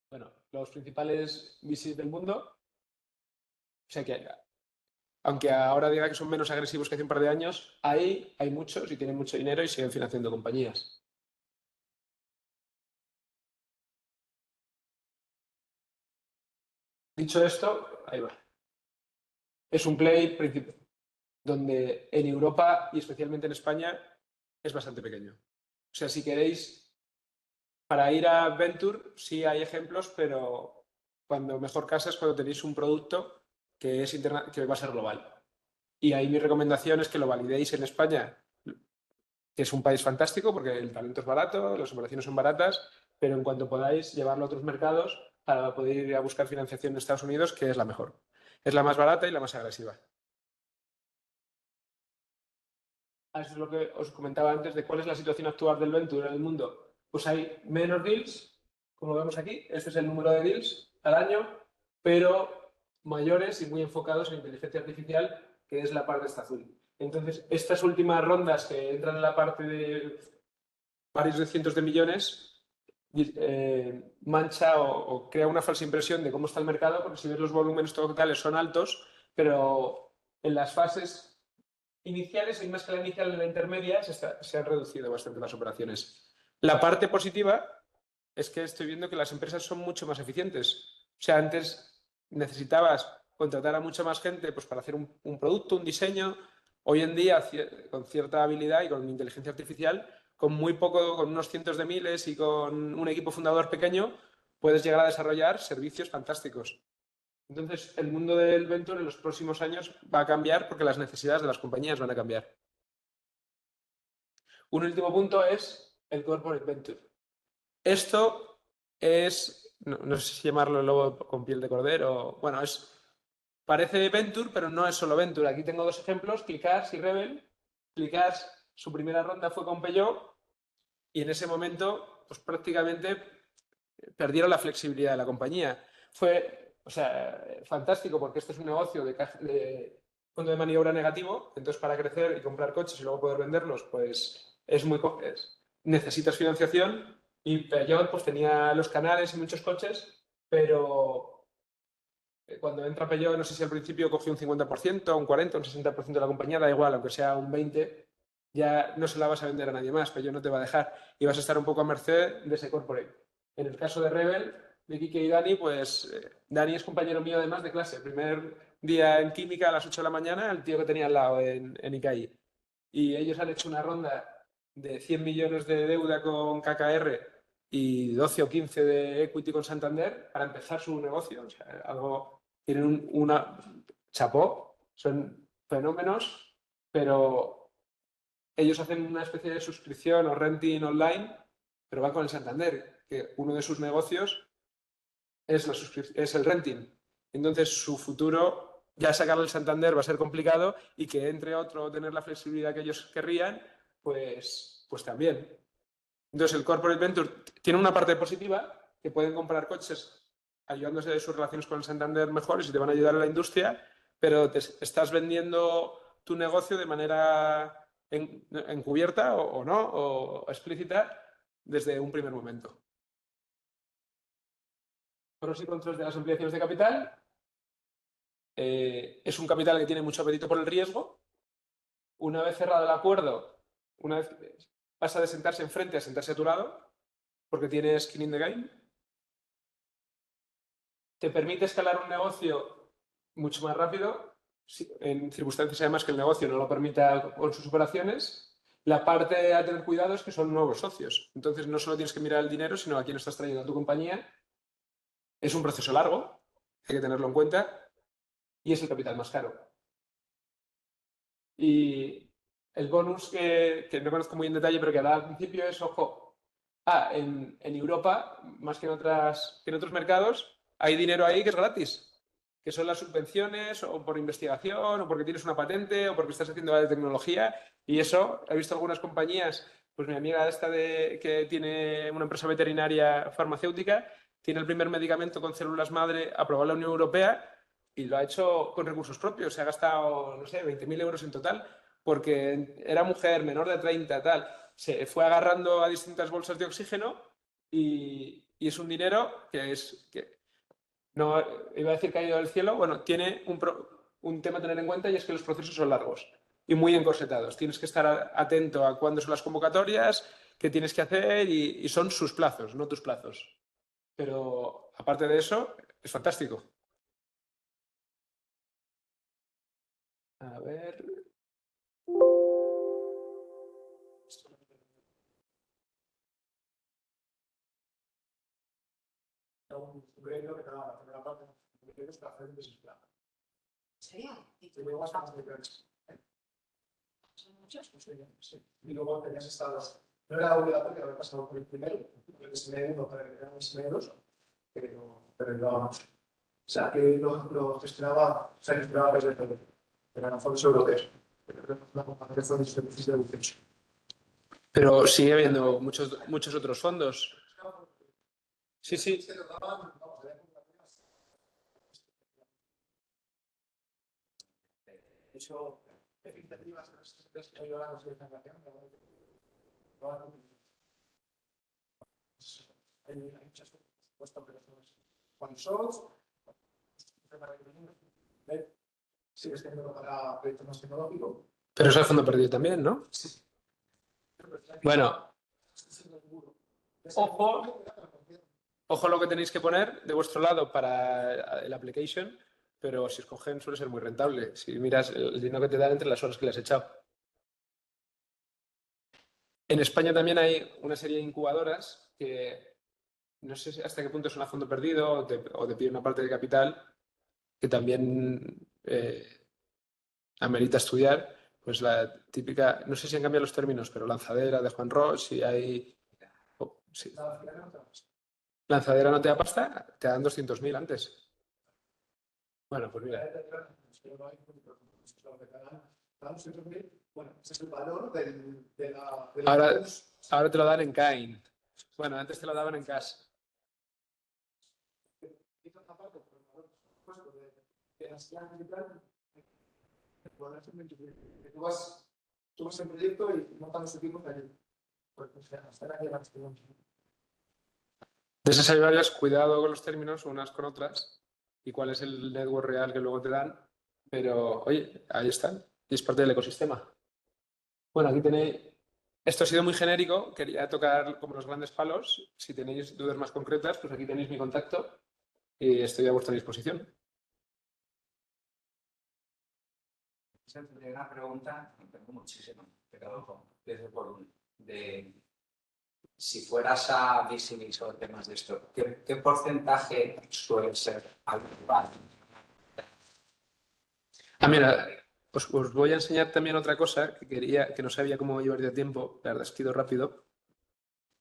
Bueno, los principales VCs del mundo, o sea que aunque ahora diga que son menos agresivos que hace un par de años, hay muchos y tienen mucho dinero y siguen financiando compañías. Dicho esto, ahí va. Es un play donde en Europa y especialmente en España es bastante pequeño. O sea, si queréis, para ir a Venture sí hay ejemplos, pero cuando mejor casa es cuando tenéis un producto que va a ser global. Y ahí mi recomendación es que lo validéis en España, que es un país fantástico porque el talento es barato, las operaciones son baratas, pero en cuanto podáis llevarlo a otros mercados para poder ir a buscar financiación en Estados Unidos, que es la mejor. Es la más barata y la más agresiva. Eso es lo que os comentaba antes de cuál es la situación actual del Venture en el mundo. Pues hay menos deals, como vemos aquí. Este es el número de deals al año, pero mayores y muy enfocados en inteligencia artificial, que es la parte esta azul. Entonces, estas últimas rondas que entran en la parte de varios de cientos de millones, mancha o crea una falsa impresión de cómo está el mercado, porque si ves los volúmenes totales son altos, pero en las fases iniciales, en una escala inicial en la intermedia, se han reducido bastante las operaciones. La parte positiva es que estoy viendo que las empresas son mucho más eficientes. O sea, antes necesitabas contratar a mucha más gente pues, para hacer un producto, un diseño. Hoy en día, con cierta habilidad y con inteligencia artificial, con muy poco, con unos cientos de miles y con un equipo fundador pequeño, puedes llegar a desarrollar servicios fantásticos. Entonces, el mundo del venture en los próximos años va a cambiar porque las necesidades de las compañías van a cambiar. Un último punto es el corporate venture. Esto es, no sé si llamarlo lobo con piel de cordero, bueno, parece venture, pero no es solo venture. Aquí tengo dos ejemplos, Clicars y Rebel. Clicars, su primera ronda fue con Peugeot y en ese momento, pues prácticamente perdieron la flexibilidad de la compañía. Fue, o sea, fantástico porque este es un negocio de fondo de maniobra negativo, entonces para crecer y comprar coches y luego poder venderlos, pues necesitas financiación y Peugeot pues tenía los canales y muchos coches, pero cuando entra Peugeot, no sé si al principio cogió un 50%, un 40%, un 60% de la compañía, da igual, aunque sea un 20%, ya no se la vas a vender a nadie más, Peugeot no te va a dejar y vas a estar un poco a merced de ese corporate. En el caso de Rebel, de Quique y Dani, pues Dani es compañero mío además de clase. El primer día en química a las 8 de la mañana, el tío que tenía al lado en ICAI. Y ellos han hecho una ronda de 100 millones de deuda con KKR y 12 o 15 de equity con Santander para empezar su negocio. O sea, tienen una chapó, son fenómenos, pero ellos hacen una especie de suscripción o renting online, pero va con el Santander, que uno de sus negocios es el renting. Entonces, su futuro, ya sacarle el Santander va a ser complicado y que entre otro tener la flexibilidad que ellos querrían, pues también. Entonces, el Corporate Venture tiene una parte positiva, que pueden comprar coches ayudándose de sus relaciones con el Santander mejores y te van a ayudar a la industria, pero te estás vendiendo tu negocio de manera encubierta o no, o explícita desde un primer momento. Pros y contras de las ampliaciones de capital. Es un capital que tiene mucho apetito por el riesgo. Una vez cerrado el acuerdo, una vez pasa de sentarse enfrente a sentarse a tu lado, porque tiene skin in the game. Te permite escalar un negocio mucho más rápido, en circunstancias además que el negocio no lo permita con sus operaciones. La parte a tener cuidado es que son nuevos socios. Entonces no solo tienes que mirar el dinero, sino a quién estás trayendo a tu compañía. Es un proceso largo, hay que tenerlo en cuenta, y es el capital más caro. Y el bonus que no conozco muy en detalle, pero que da al principio es, ojo, en Europa, más que en otros mercados, hay dinero ahí que es gratis, que son las subvenciones o por investigación o porque tienes una patente o porque estás haciendo algo de tecnología. Y eso, he visto algunas compañías, pues mi amiga esta que tiene una empresa veterinaria farmacéutica, tiene el primer medicamento con células madre aprobado en la Unión Europea y lo ha hecho con recursos propios. Se ha gastado, no sé, 20.000 euros en total porque era mujer, menor de 30, tal. Se fue agarrando a distintas bolsas de oxígeno y es un dinero que no iba a decir caído del cielo. Bueno, tiene un tema a tener en cuenta y es que los procesos son largos y muy encorsetados. Tienes que estar atento a cuándo son las convocatorias, qué tienes que hacer y son sus plazos, no tus plazos. Pero aparte de eso, es fantástico. A ver. Un gremio que estaba la primera parte de esta gente desesperada. ¿En serio? Y luego hasta más de grandes. Son muchos. Sí. Y luego tenías estados. No era obligatorio haber pasado por el primero, el SM1 para que eran SM2, pero llevábamos. O sea, que lo gestionaba, o sea, gestionaba desde todo. Eran fondos europeos. Pero la compañía fue de servicios de defensa. Pero sigue habiendo muchos otros fondos. Sí, sí. hecho expectativas que se ayudan a la organización. Hay muchas cosas, por supuesto, pero cuando sos, sigues teniendo para proyectos más tecnológicos. Pero eso es fondo perdido también, ¿no? Sí. Bueno, ojo lo que tenéis que poner de vuestro lado para el application, pero si escogen suele ser muy rentable. Si miras el dinero que te dan entre las horas que le has echado. En España también hay una serie de incubadoras que no sé hasta qué punto es un fondo perdido o te pide una parte de capital que también amerita estudiar. Pues la típica, no sé si han cambiado los términos, pero lanzadera de Juan Ross, si hay... sí. ¿Lanzadera no te da pasta? Te dan 200.000 antes. Bueno, pues mira. Bueno, ese es el valor de la ahora te lo dan en kind. Bueno, antes te lo daban en cash. Tú vas en proyecto y montas los equipos de allí. De esas hay varias, cuidado con los términos unas con otras y cuál es el network real que luego te dan. Pero, oye, ahí están. Y es parte del ecosistema. Bueno, aquí tenéis... Esto ha sido muy genérico. Quería tocar como los grandes palos. Si tenéis dudas más concretas, pues aquí tenéis mi contacto y estoy a vuestra disposición. Una pregunta, tengo muchísimo, pero desde por de si fueras a visibilizar sobre temas de esto, ¿qué porcentaje suele ser habitual? Mira, os voy a enseñar también otra cosa que no sabía cómo llevar de tiempo, la verdad es que he ido rápido.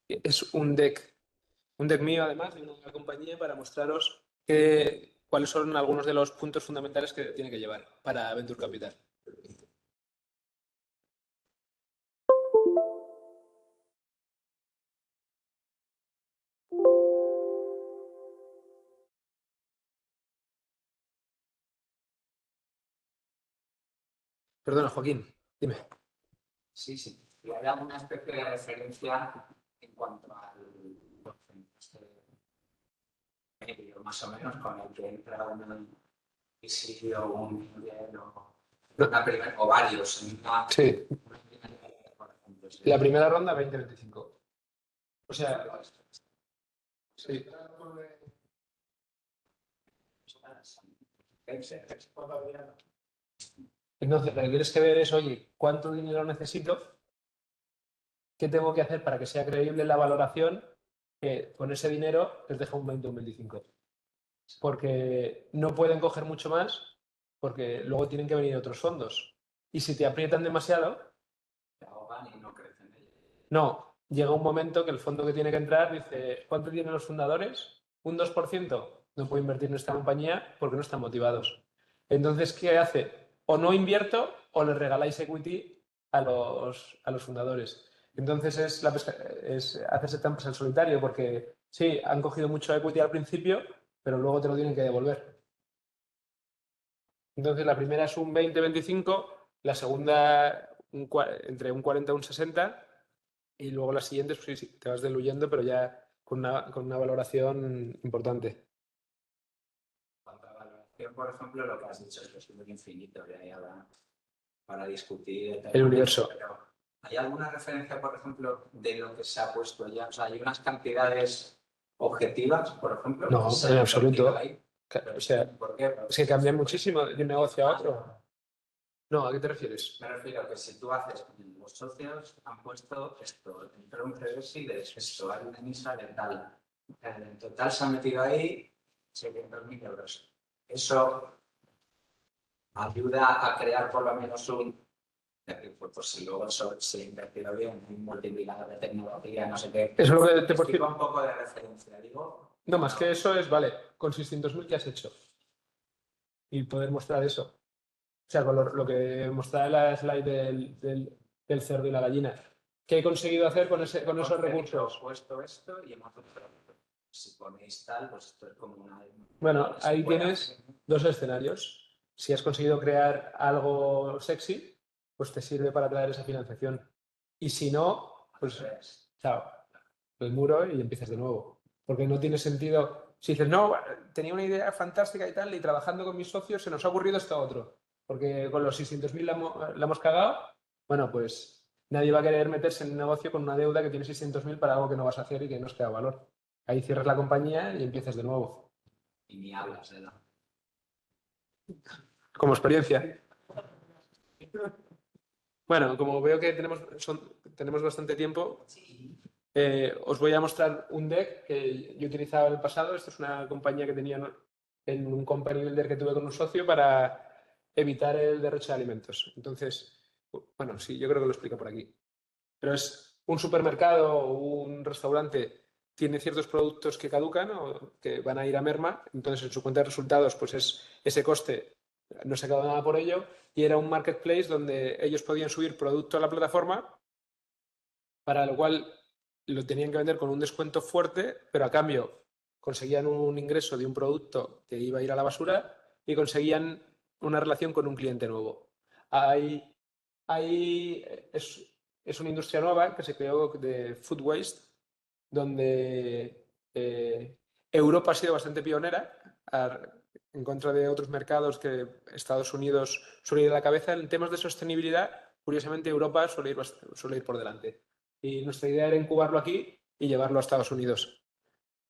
Es un deck mío además de una compañía para mostraros cuáles son algunos de los puntos fundamentales que tiene que llevar para Venture Capital. Perdona, Joaquín, dime. Sí. ¿Y hay alguna especie de referencia en cuanto al medio, más o menos, con el que entra un visibilio, un nivel o varios? Sí. La primera ronda 2025. O sea, sí. Entonces, lo que quieres que ver es, oye, ¿cuánto dinero necesito? ¿Qué tengo que hacer para que sea creíble la valoración? Que con ese dinero les deja un 20 o un 25. Porque no pueden coger mucho más, porque luego tienen que venir otros fondos. Y si te aprietan demasiado, se ahogan y no crecen. No, llega un momento que el fondo que tiene que entrar dice, ¿cuánto tienen los fundadores? ¿Un 2%? No puedo invertir en esta compañía porque no están motivados. Entonces, ¿qué hace? O no invierto o le regaláis equity a los fundadores. Entonces es hacerse trampas al solitario porque sí, han cogido mucho equity al principio, pero luego te lo tienen que devolver. Entonces la primera es un 20-25, la segunda entre un 40 y un 60 y luego las siguientes pues, sí, te vas diluyendo, pero ya con una valoración importante. cuanto a valoración, por ejemplo, lo que has dicho es que es muy infinito, que hay ahora para discutir el universo. Pero ¿hay alguna referencia, por ejemplo, de lo que se ha puesto ya? O sea, ¿hay unas cantidades objetivas, por ejemplo? No, en absoluto. Ahí? O sea, ¿Por qué? es que cambian muchísimo de un negocio a otro. No, ¿a qué te refieres? Me refiero a que si tú haces, los socios han puesto esto, dentro de un PBSI de esto, hay una emisa de tal. En total se han metido ahí 700.000 euros. Eso ayuda a crear por lo menos un... Pues si luego eso se ha invertido bien, un multiplicador de tecnología, no sé qué. Eso es lo que te explico un poco de referencia, digo. No, más que eso es, vale, con 600.000 ¿qué has hecho? Y poder mostrar eso. O sea, con lo que mostraba en la slide del cerdo y la gallina. ¿Qué he conseguido hacer con esos recursos? He puesto esto y hemos puesto esto. Si ponéis tal, pues esto es como una... Bueno, ahí tienes dos escenarios. Si has conseguido crear algo sexy, pues te sirve para traer esa financiación. Y si no, pues chao, el muro y empiezas de nuevo. Porque no tiene sentido. Si dices, no, tenía una idea fantástica y tal, y trabajando con mis socios se nos ha ocurrido esto otro. Porque con los 600.000 la hemos cagado, bueno, pues nadie va a querer meterse en un negocio con una deuda que tiene 600.000 para algo que no vas a hacer y que no os queda valor. Ahí cierras la compañía y empiezas de nuevo. Y ni hablas, ¿no? Como experiencia. Bueno, como veo que tenemos bastante tiempo, os voy a mostrar un deck que yo utilizaba en el pasado. Esto es una compañía que tenía en un company builder que tuve con un socio para evitar el derroche de alimentos. Entonces, bueno, sí, yo creo que lo explico por aquí. Pero es un supermercado o un restaurante tiene ciertos productos que caducan o que van a ir a merma, entonces en su cuenta de resultados pues ese coste no se acaba nada por ello, y era un marketplace donde ellos podían subir producto a la plataforma, para lo cual lo tenían que vender con un descuento fuerte, pero a cambio conseguían un ingreso de un producto que iba a ir a la basura y conseguían una relación con un cliente nuevo. Es una industria nueva que se creó de food waste, donde Europa ha sido bastante pionera en contra de otros mercados que Estados Unidos suele ir a la cabeza. En temas de sostenibilidad, curiosamente Europa suele ir por delante. Y nuestra idea era incubarlo aquí y llevarlo a Estados Unidos.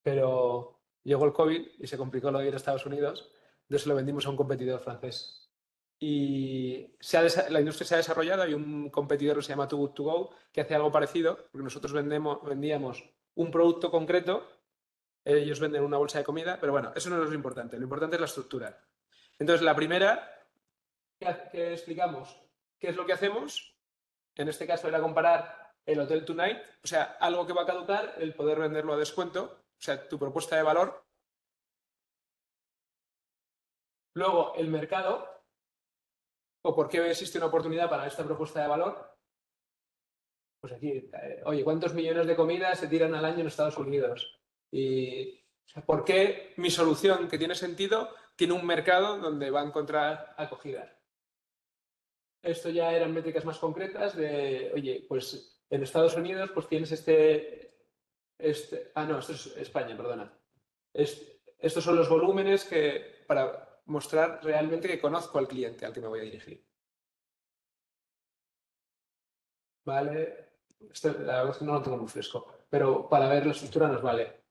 Pero llegó el COVID y se complicó lo de ir a Estados Unidos, entonces lo vendimos a un competidor francés. Y la industria se ha desarrollado. Hay un competidor que se llama Too Good To Go que hace algo parecido, porque nosotros vendíamos un producto concreto, ellos venden una bolsa de comida, pero bueno, eso no es lo importante es la estructura. Entonces, la primera que explicamos qué es lo que hacemos, en este caso era comparar el Hotel Tonight, o sea, algo que va a caducar, el poder venderlo a descuento, o sea, tu propuesta de valor. Luego, el mercado, o por qué existe una oportunidad para esta propuesta de valor. Pues aquí, oye, ¿cuántos millones de comidas se tiran al año en Estados Unidos? Y, o sea, ¿por qué mi solución, que tiene sentido, tiene un mercado donde va a encontrar acogida? Esto ya eran métricas más concretas de, oye, pues en Estados Unidos pues tienes esto es España, perdona. Estos son los volúmenes para mostrar realmente que conozco al cliente al que me voy a dirigir. Vale, la verdad es que no lo tengo muy fresco, pero para ver la estructura nos vale.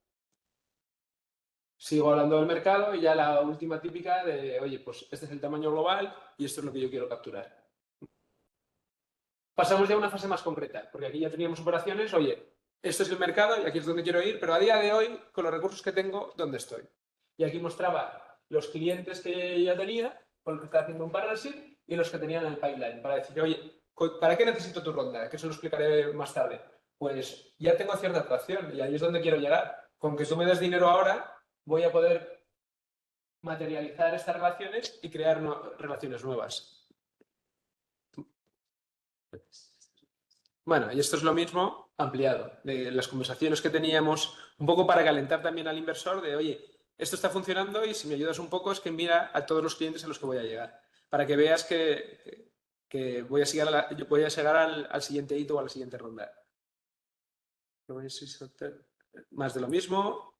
Sigo hablando del mercado y ya la última típica de, oye, pues este es el tamaño global y esto es lo que yo quiero capturar. Pasamos ya a una fase más concreta, porque aquí ya teníamos operaciones, oye, esto es el mercado y aquí es donde quiero ir, pero a día de hoy, con los recursos que tengo, ¿dónde estoy? Y aquí mostraba los clientes que ya tenía, con los que estaba haciendo un partnership, y los que tenían en el pipeline, para decir, oye, ¿para qué necesito tu ronda? Que eso lo explicaré más tarde. Pues ya tengo cierta atracción y ahí es donde quiero llegar. Con que tú me des dinero ahora, voy a poder materializar estas relaciones y crear relaciones nuevas. Bueno, y esto es lo mismo ampliado, de las conversaciones que teníamos, un poco para calentar también al inversor de, oye, esto está funcionando y si me ayudas un poco es que mira a todos los clientes a los que voy a llegar, para que veas que voy a llegar al siguiente hito o a la siguiente ronda. Más de lo mismo.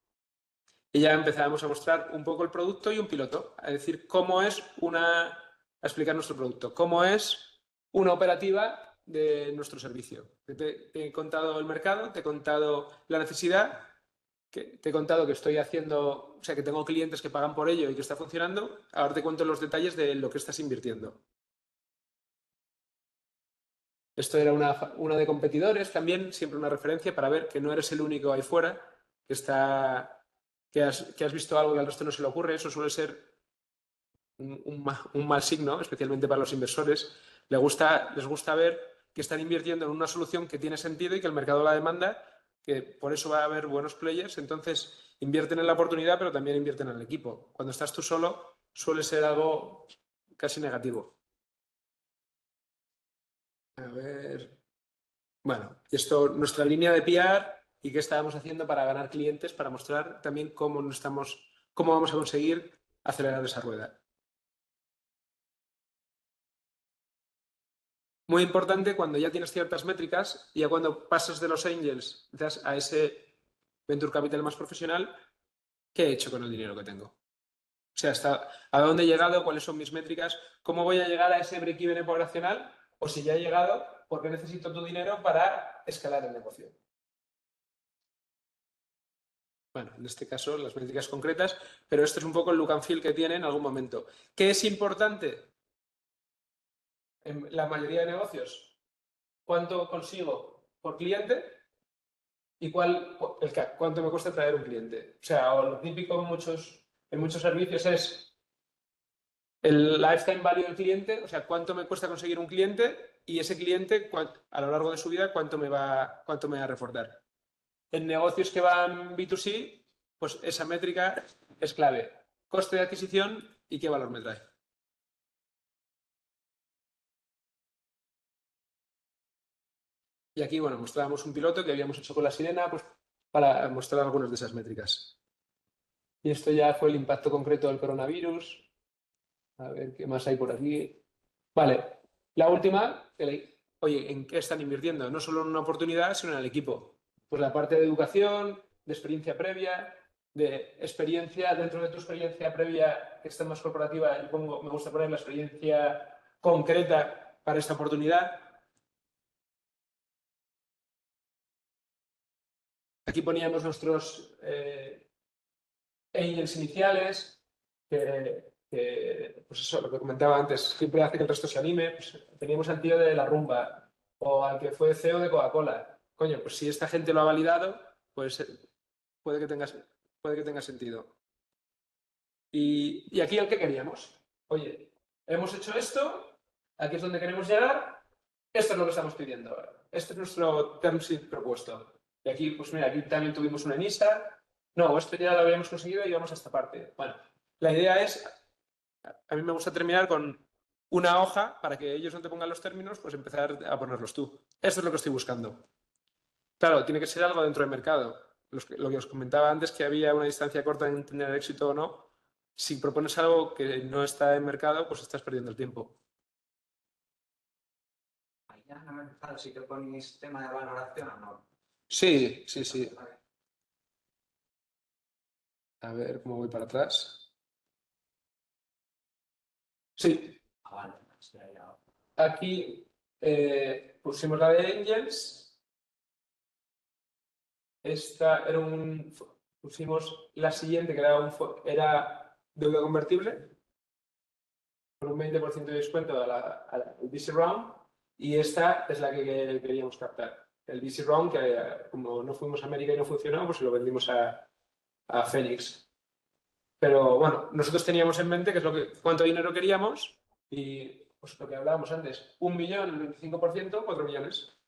Y ya empezábamos a mostrar un poco el producto y un piloto, a decir a explicar nuestro producto, cómo es una operativa de nuestro servicio. Te he contado el mercado, te he contado la necesidad, te he contado que estoy haciendo, o sea, que tengo clientes que pagan por ello y que está funcionando. Ahora te cuento los detalles de lo que estás invirtiendo. Esto era una de competidores también, siempre una referencia para ver que no eres el único ahí fuera, que has visto algo y al resto no se le ocurre. Eso suele ser un mal signo, especialmente para los inversores. Les gusta ver que están invirtiendo en una solución que tiene sentido y que el mercado la demanda, que por eso va a haber buenos players. Entonces invierten en la oportunidad, pero también invierten en el equipo. Cuando estás tú solo, suele ser algo casi negativo. A ver. Bueno, nuestra línea de PR y qué estábamos haciendo para ganar clientes, para mostrar también cómo vamos a conseguir acelerar esa rueda. Muy importante cuando ya tienes ciertas métricas y ya cuando pasas de los angels a ese venture capital más profesional, ¿qué he hecho con el dinero que tengo? O sea, ¿a dónde he llegado? ¿Cuáles son mis métricas? ¿Cómo voy a llegar a ese break-even operacional? O si ya he llegado, ¿por qué necesito tu dinero para escalar el negocio? Bueno, en este caso las métricas concretas, pero esto es un poco el look and feel que tiene en algún momento. ¿Qué es importante en la mayoría de negocios? ¿Cuánto consigo por cliente? ¿Y cuánto me cuesta traer un cliente? O sea, lo típico en muchos servicios es el lifetime value del cliente, o sea, cuánto me cuesta conseguir un cliente y ese cliente a lo largo de su vida cuánto me va a reportar. En negocios que van B2C, pues esa métrica es clave. Coste de adquisición y qué valor me trae. Y aquí, bueno, mostrábamos un piloto que habíamos hecho con la sirena, pues para mostrar algunas de esas métricas. Y esto ya fue el impacto concreto del coronavirus. A ver qué más hay por aquí. Vale, la última, oye, ¿en qué están invirtiendo? No solo en una oportunidad, sino en el equipo. Pues la parte de educación, de experiencia previa, de experiencia, dentro de tu experiencia previa, que está más corporativa, me gusta poner la experiencia concreta para esta oportunidad. Aquí poníamos nuestros angels iniciales, pues eso, lo que comentaba antes, siempre hace que el resto se anime. Pues teníamos al tío de La Rumba o al que fue CEO de Coca-Cola. Coño, pues si esta gente lo ha validado, pues puede que tenga sentido. Y aquí el que queríamos. Oye, hemos hecho esto, aquí es donde queremos llegar, esto es lo que estamos pidiendo. Este es nuestro term sheet propuesto. Y aquí, pues mira, aquí también tuvimos una ENISA. No, esto ya lo habíamos conseguido y vamos a esta parte. Bueno, la idea es, a mí me gusta terminar con una hoja para que ellos no te pongan los términos, pues empezar a ponerlos tú. Esto es lo que estoy buscando. Claro, tiene que ser algo dentro del mercado. Lo que os comentaba antes, que había una distancia corta en tener éxito o no. Si propones algo que no está en mercado, pues estás perdiendo el tiempo. Ahí ya no me he fijado si te ponéis tema de valoración o no. Sí, sí, sí. A ver cómo voy para atrás. Sí. Vale, Aquí pusimos la de Angels. Esta era pusimos la siguiente, que era deuda convertible, con un 20% de descuento al VC Round, y esta es la que queríamos captar. El VC Round, que como no fuimos a América y no funcionó, pues lo vendimos a Phoenix. Pero bueno, nosotros teníamos en mente cuánto dinero queríamos y pues lo que hablábamos antes, 1 millón, el 25%, 4 millones.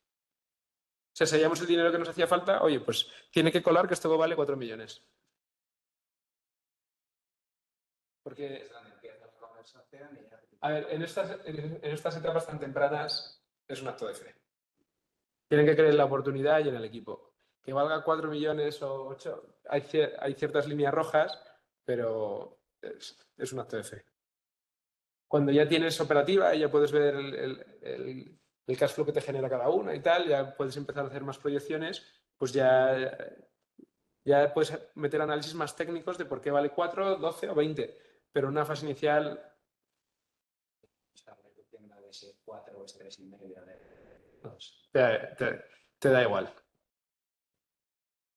O sea, si hallamos el dinero que nos hacía falta, oye, pues tiene que colar que esto vale 4 millones. Porque, a ver, en estas etapas tan tempranas es un acto de fe. Tienen que creer en la oportunidad y en el equipo. Que valga 4 millones o 8, hay ciertas líneas rojas, pero es un acto de fe. Cuando ya tienes operativa y ya puedes ver el cash flow que te genera cada una y tal, ya puedes empezar a hacer más proyecciones, pues ya puedes meter análisis más técnicos de por qué vale 4, 12 o 20, pero en una fase inicial... de ese 4 o ese 3,5 te da igual.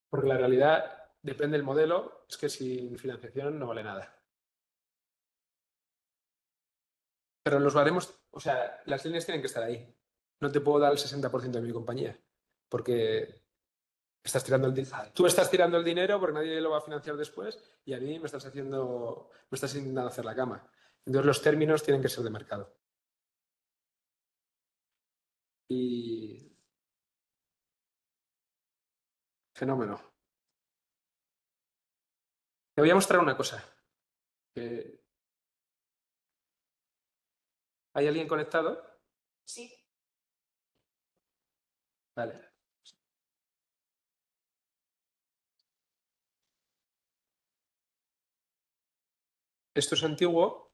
Porque la realidad depende del modelo, es que sin financiación no vale nada. Pero los baremos, o sea, las líneas tienen que estar ahí. No te puedo dar el 60% de mi compañía, porque tú estás tirando el dinero porque nadie lo va a financiar después y a mí me estás intentando hacer la cama. Entonces los términos tienen que ser de mercado. Y... Fenómeno. Te voy a mostrar una cosa. ¿Hay alguien conectado? Sí. Vale. Esto es antiguo.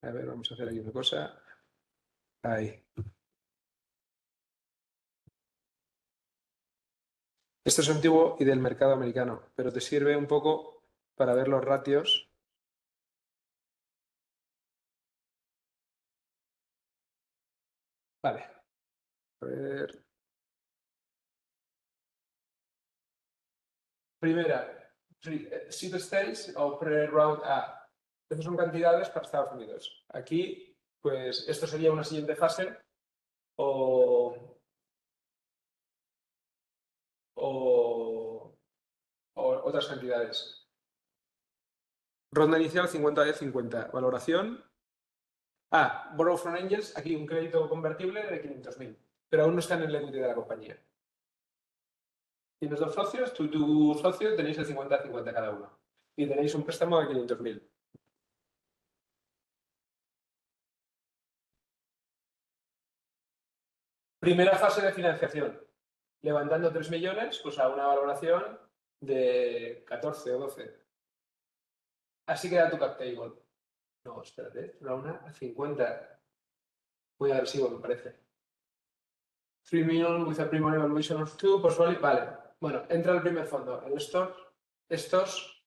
A ver, vamos a hacer aquí una cosa. Ahí. Esto es antiguo y del mercado americano, pero te sirve un poco para ver los ratios. Vale. A ver. Primera, seed stage o pre-round A. Estas son cantidades para Estados Unidos. Aquí, pues, esto sería una siguiente fase o otras cantidades. Ronda inicial 50 de 50. Valoración. Borrow from Angels, aquí un crédito convertible de 500.000, pero aún no está en el equity de la compañía. Tienes dos socios, tú y tu socio tenéis el 50-50 cada uno y tenéis un préstamo de 500.000. Primera fase de financiación. Levantando 3 millones, pues a una valoración de 14 o 12. Así queda tu cap table. No, espérate, a 50. Muy agresivo, me parece. 3 million with a primary valuation of 2, pues vale. Bueno, entra el primer fondo. Estos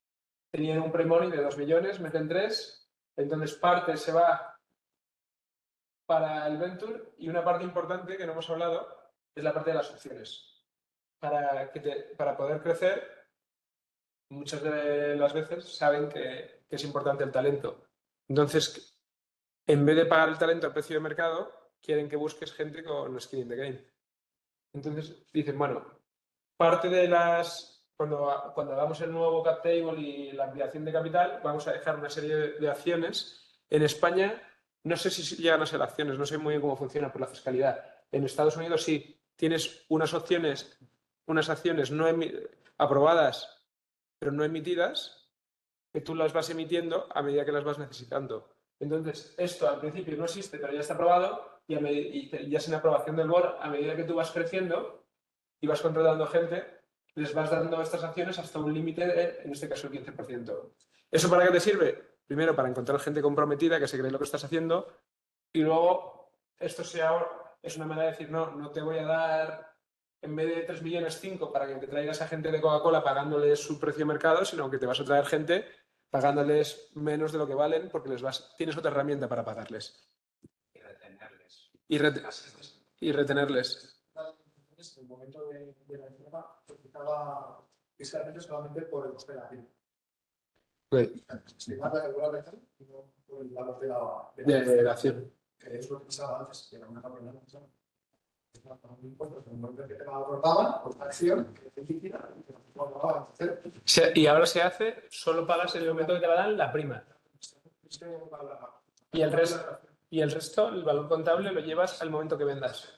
tenían un pre-money de 2 millones, meten 3, entonces parte se va para el venture y una parte importante que no hemos hablado es la parte de las opciones. Para poder crecer, muchas de las veces saben que es importante el talento. Entonces, en vez de pagar el talento a precio de mercado, quieren que busques gente con skin in the game. Entonces dicen, bueno, parte de cuando hagamos el nuevo cap table y la ampliación de capital, vamos a dejar una serie de acciones. En España, no sé si llegan a ser acciones, no sé muy bien cómo funciona por la fiscalidad. En Estados Unidos sí, tienes unas acciones no aprobadas, pero no emitidas, que tú las vas emitiendo a medida que las vas necesitando. Entonces, esto al principio no existe, pero ya está aprobado y ya es en aprobación del board. A medida que tú vas creciendo y vas contratando gente, les vas dando estas acciones hasta un límite de, en este caso, el 15%. ¿Eso para qué te sirve? Primero, para encontrar gente comprometida que se cree lo que estás haciendo y luego esto es una manera de decir, no te voy a dar, en vez de 3 millones, 5 para que te traigas a gente de Coca-Cola pagándoles su precio de mercado, sino que te vas a traer gente pagándoles menos de lo que valen porque tienes otra herramienta para pagarles. Y retenerles. Y retenerles. En el momento de la reforma, se quitaba fiscalmente solamente por el coste de la acción. Estimada regularmente, y no por el valor de la acción. Que es lo que pasaba antes, que era una campaña de acción. Un impuesto que en el momento que te la aportaban, por la acción, que es líquida, que no pagaban cero. Y ahora se hace, solo pagas en el momento que te la dan la prima. Y el resto, el valor contable, lo llevas al momento que vendas.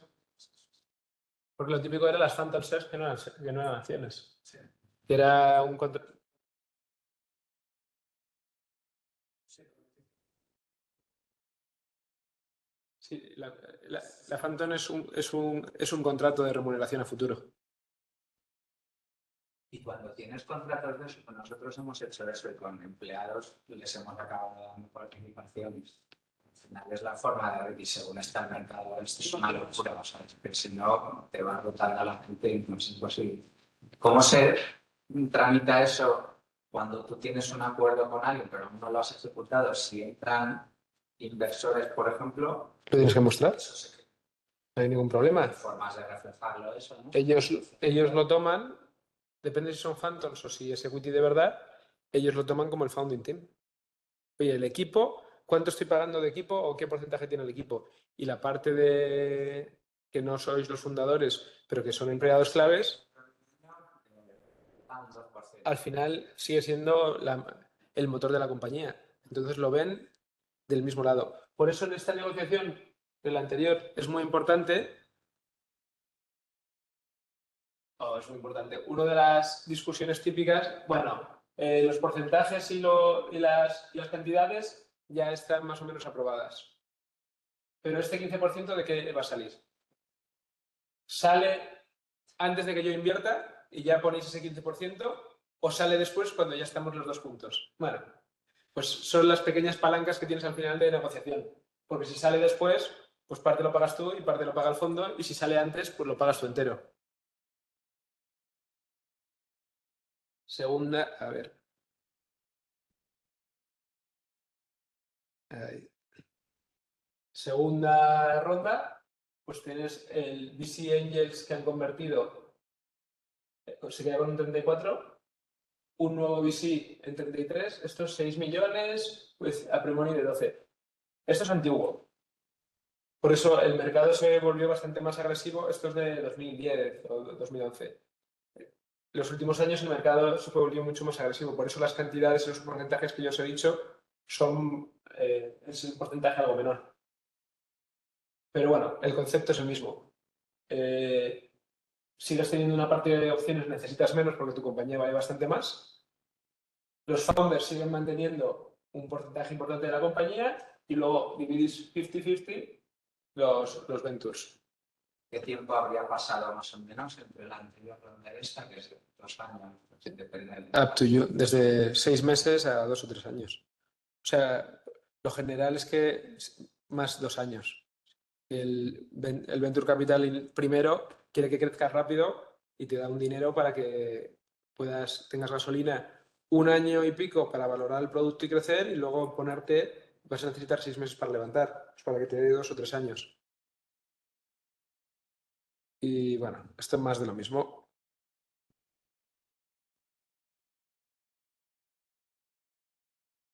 Porque lo típico eran las phantom shares que no eran acciones. Que era un contrato. Sí, la phantom es un contrato de remuneración a futuro. Y cuando tienes contratos de eso, pues nosotros hemos hecho eso y con empleados les hemos acabado dando participaciones. Al final es la forma de ver y según está el mercado, esto es una locura, ¿sabes? Pero si no, te va rotando a la gente y no es imposible. ¿Cómo se tramita eso cuando tú tienes un acuerdo con alguien pero aún no lo has ejecutado? Si entran inversores, por ejemplo... ¿Lo tienes que mostrar? Eso se... No hay ningún problema. Hay formas de reflejarlo eso, ¿no? Ellos lo toman, depende si son phantoms o si es equity de verdad, ellos lo toman como el founding team. Oye, el equipo, ¿cuánto estoy pagando de equipo o qué porcentaje tiene el equipo? Y la parte de que no sois los fundadores, pero que son empleados claves, al final sigue siendo el motor de la compañía. Entonces lo ven del mismo lado. Por eso en esta negociación, en la anterior, es muy importante. Es muy importante. Una de las discusiones típicas, los porcentajes y las cantidades ya están más o menos aprobadas. Pero este 15% ¿de qué va a salir? ¿Sale antes de que yo invierta y ya ponéis ese 15%? ¿O sale después cuando ya estamos los dos juntos? Bueno, pues son las pequeñas palancas que tienes al final de negociación. Porque si sale después, pues parte lo pagas tú y parte lo paga el fondo. Y si sale antes, pues lo pagas tú entero. Segunda, a ver. Ahí. Segunda ronda, pues tienes el VC Angels que han convertido, se queda con un 34, un nuevo VC en 33, estos 6 millones, pues a Primoni de 12. Esto es antiguo. Por eso el mercado se volvió bastante más agresivo, esto es de 2010 o 2011. Los últimos años el mercado se volvió mucho más agresivo, por eso las cantidades y los porcentajes que yo os he dicho son es el porcentaje algo menor. Pero bueno, el concepto es el mismo. Sigues teniendo una parte de opciones, necesitas menos porque tu compañía vale bastante más. Los founders siguen manteniendo un porcentaje importante de la compañía y luego dividís 50-50 los ventures. ¿Qué tiempo habría pasado más o menos entre la anterior ronda y esta, que es 2 años? Pues depende del... Up to you, desde 6 meses a 2 o 3 años. O sea, lo general es que más 2 años. El Venture Capital primero quiere que crezcas rápido y te da un dinero para que tengas gasolina 1 año y pico para valorar el producto y crecer y luego vas a necesitar 6 meses para levantar, pues para que te dé 2 o 3 años. Y bueno, esto es más de lo mismo.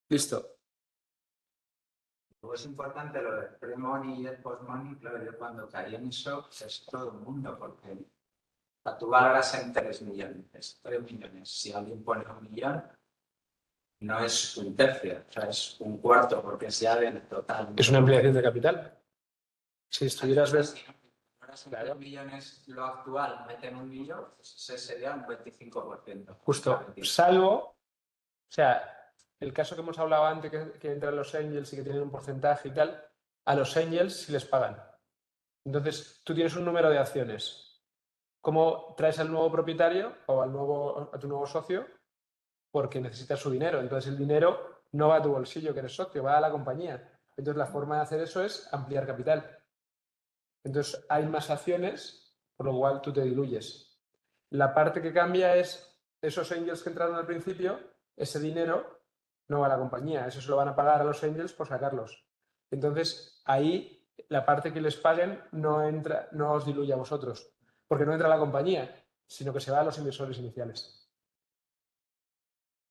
Listo. Luego es importante lo del pre-money y el post-money. Claro, yo cuando caí en eso, es todo el mundo, porque tú valoras en 3 millones, 3 millones. Si alguien pone 1 millón, no es un tercio, o sea, es un cuarto, porque es ya del total. Es una ampliación de capital. Si estuvieras... Si 3 millones lo actual meten 1 millón, pues ese sería un 25%. Justo, salvo, o sea, el caso que hemos hablado antes, que entran los angels y que tienen un porcentaje y tal, a los angels sí les pagan. Entonces, tú tienes un número de acciones. ¿Cómo traes al nuevo propietario o a tu nuevo socio? Porque necesitas su dinero. Entonces, el dinero no va a tu bolsillo, que eres socio, va a la compañía. Entonces, la forma de hacer eso es ampliar capital. Entonces, hay más acciones, por lo cual tú te diluyes. La parte que cambia es esos angels que entraron al principio, ese dinero no va a la compañía, eso se lo van a pagar a los angels por sacarlos. Entonces, ahí la parte que les paguen no os diluye a vosotros, porque no entra a la compañía, sino que se va a los inversores iniciales.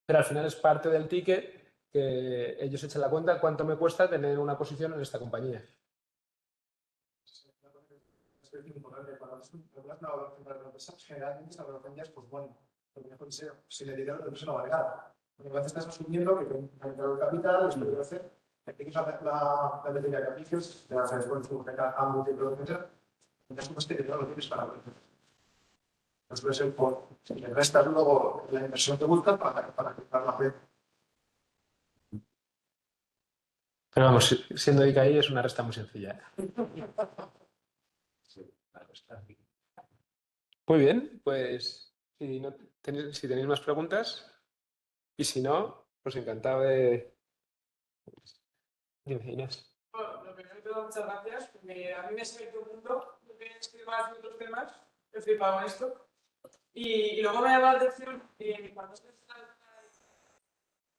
Pero al final es parte del ticket que ellos echan la cuenta cuánto me cuesta tener una posición en esta compañía. Importante para algunas una valoración para la empresa, generalmente la valoración ya es, pues bueno, lo que mejor sea, si le dirá la empresa no vale nada. Porque a veces estás asumiendo que con el capital, esto debe hacer, que la mayoría de caprichos, te vas a después de a múltiples, etc. Entonces, pues que no lo tienes para ver. Entonces, puede ser por si le restas luego la inversión que buscas para quitar la red. Pero vamos, siendo ICAI es una resta muy sencilla. Muy bien, pues si tenéis más preguntas y si no, pues encantado de... Dime, Inés. Bueno, lo primero de todo, muchas gracias, porque a mí me sirve todo el mundo, yo que estoy más de otros temas, he flipado en esto. Y luego me llama la atención cuando se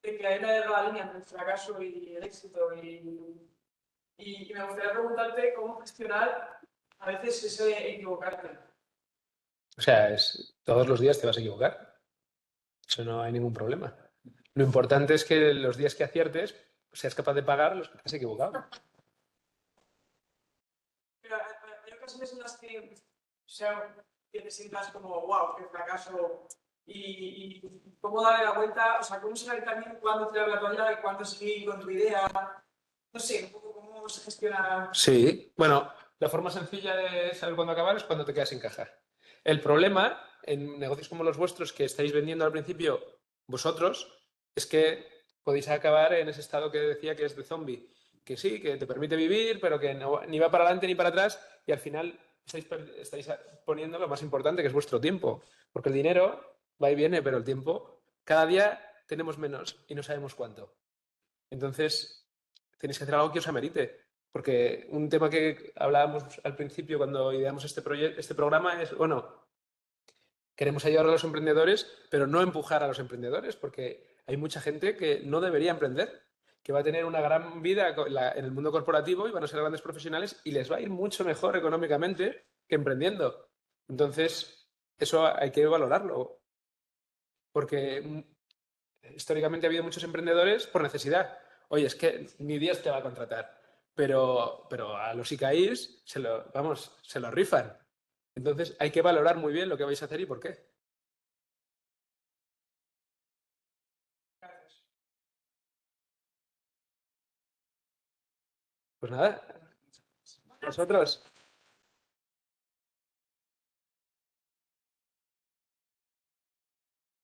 de que hay una delgada línea entre el fracaso y el éxito. Y me gustaría preguntarte cómo gestionar a veces ese equivocarte. O sea, todos los días te vas a equivocar. Eso no hay ningún problema. Lo importante es que los días que aciertes seas capaz de pagar los que te has equivocado. Pero hay ocasiones en las que, que te sientas como, wow, qué fracaso. Y cómo darle la vuelta, o sea, cómo saber también cuándo tirar la toalla y cuándo seguir con tu idea. No sé, un poco cómo se gestiona. Sí, bueno, la forma sencilla de saber cuándo acabar es cuando te quedas sin caja. El problema en negocios como los vuestros, que estáis vendiendo al principio vosotros, es que podéis acabar en ese estado que decía que es de zombie. Que sí, que te permite vivir, pero que ni va para adelante ni para atrás y al final estáis poniendo lo más importante, que es vuestro tiempo. Porque el dinero va y viene, pero el tiempo, cada día tenemos menos y no sabemos cuánto. Entonces, tenéis que hacer algo que os amerite. Porque un tema que hablábamos al principio cuando ideamos este programa es, bueno, queremos ayudar a los emprendedores, pero no empujar a los emprendedores, porque hay mucha gente que no debería emprender, que va a tener una gran vida en el mundo corporativo y van a ser grandes profesionales y les va a ir mucho mejor económicamente que emprendiendo. Entonces, eso hay que valorarlo, porque históricamente ha habido muchos emprendedores por necesidad. Oye, es que ni Dios te va a contratar, pero a los ICAIs se lo rifan. Entonces, hay que valorar muy bien lo que vais a hacer y por qué. Gracias. Pues nada, vosotros.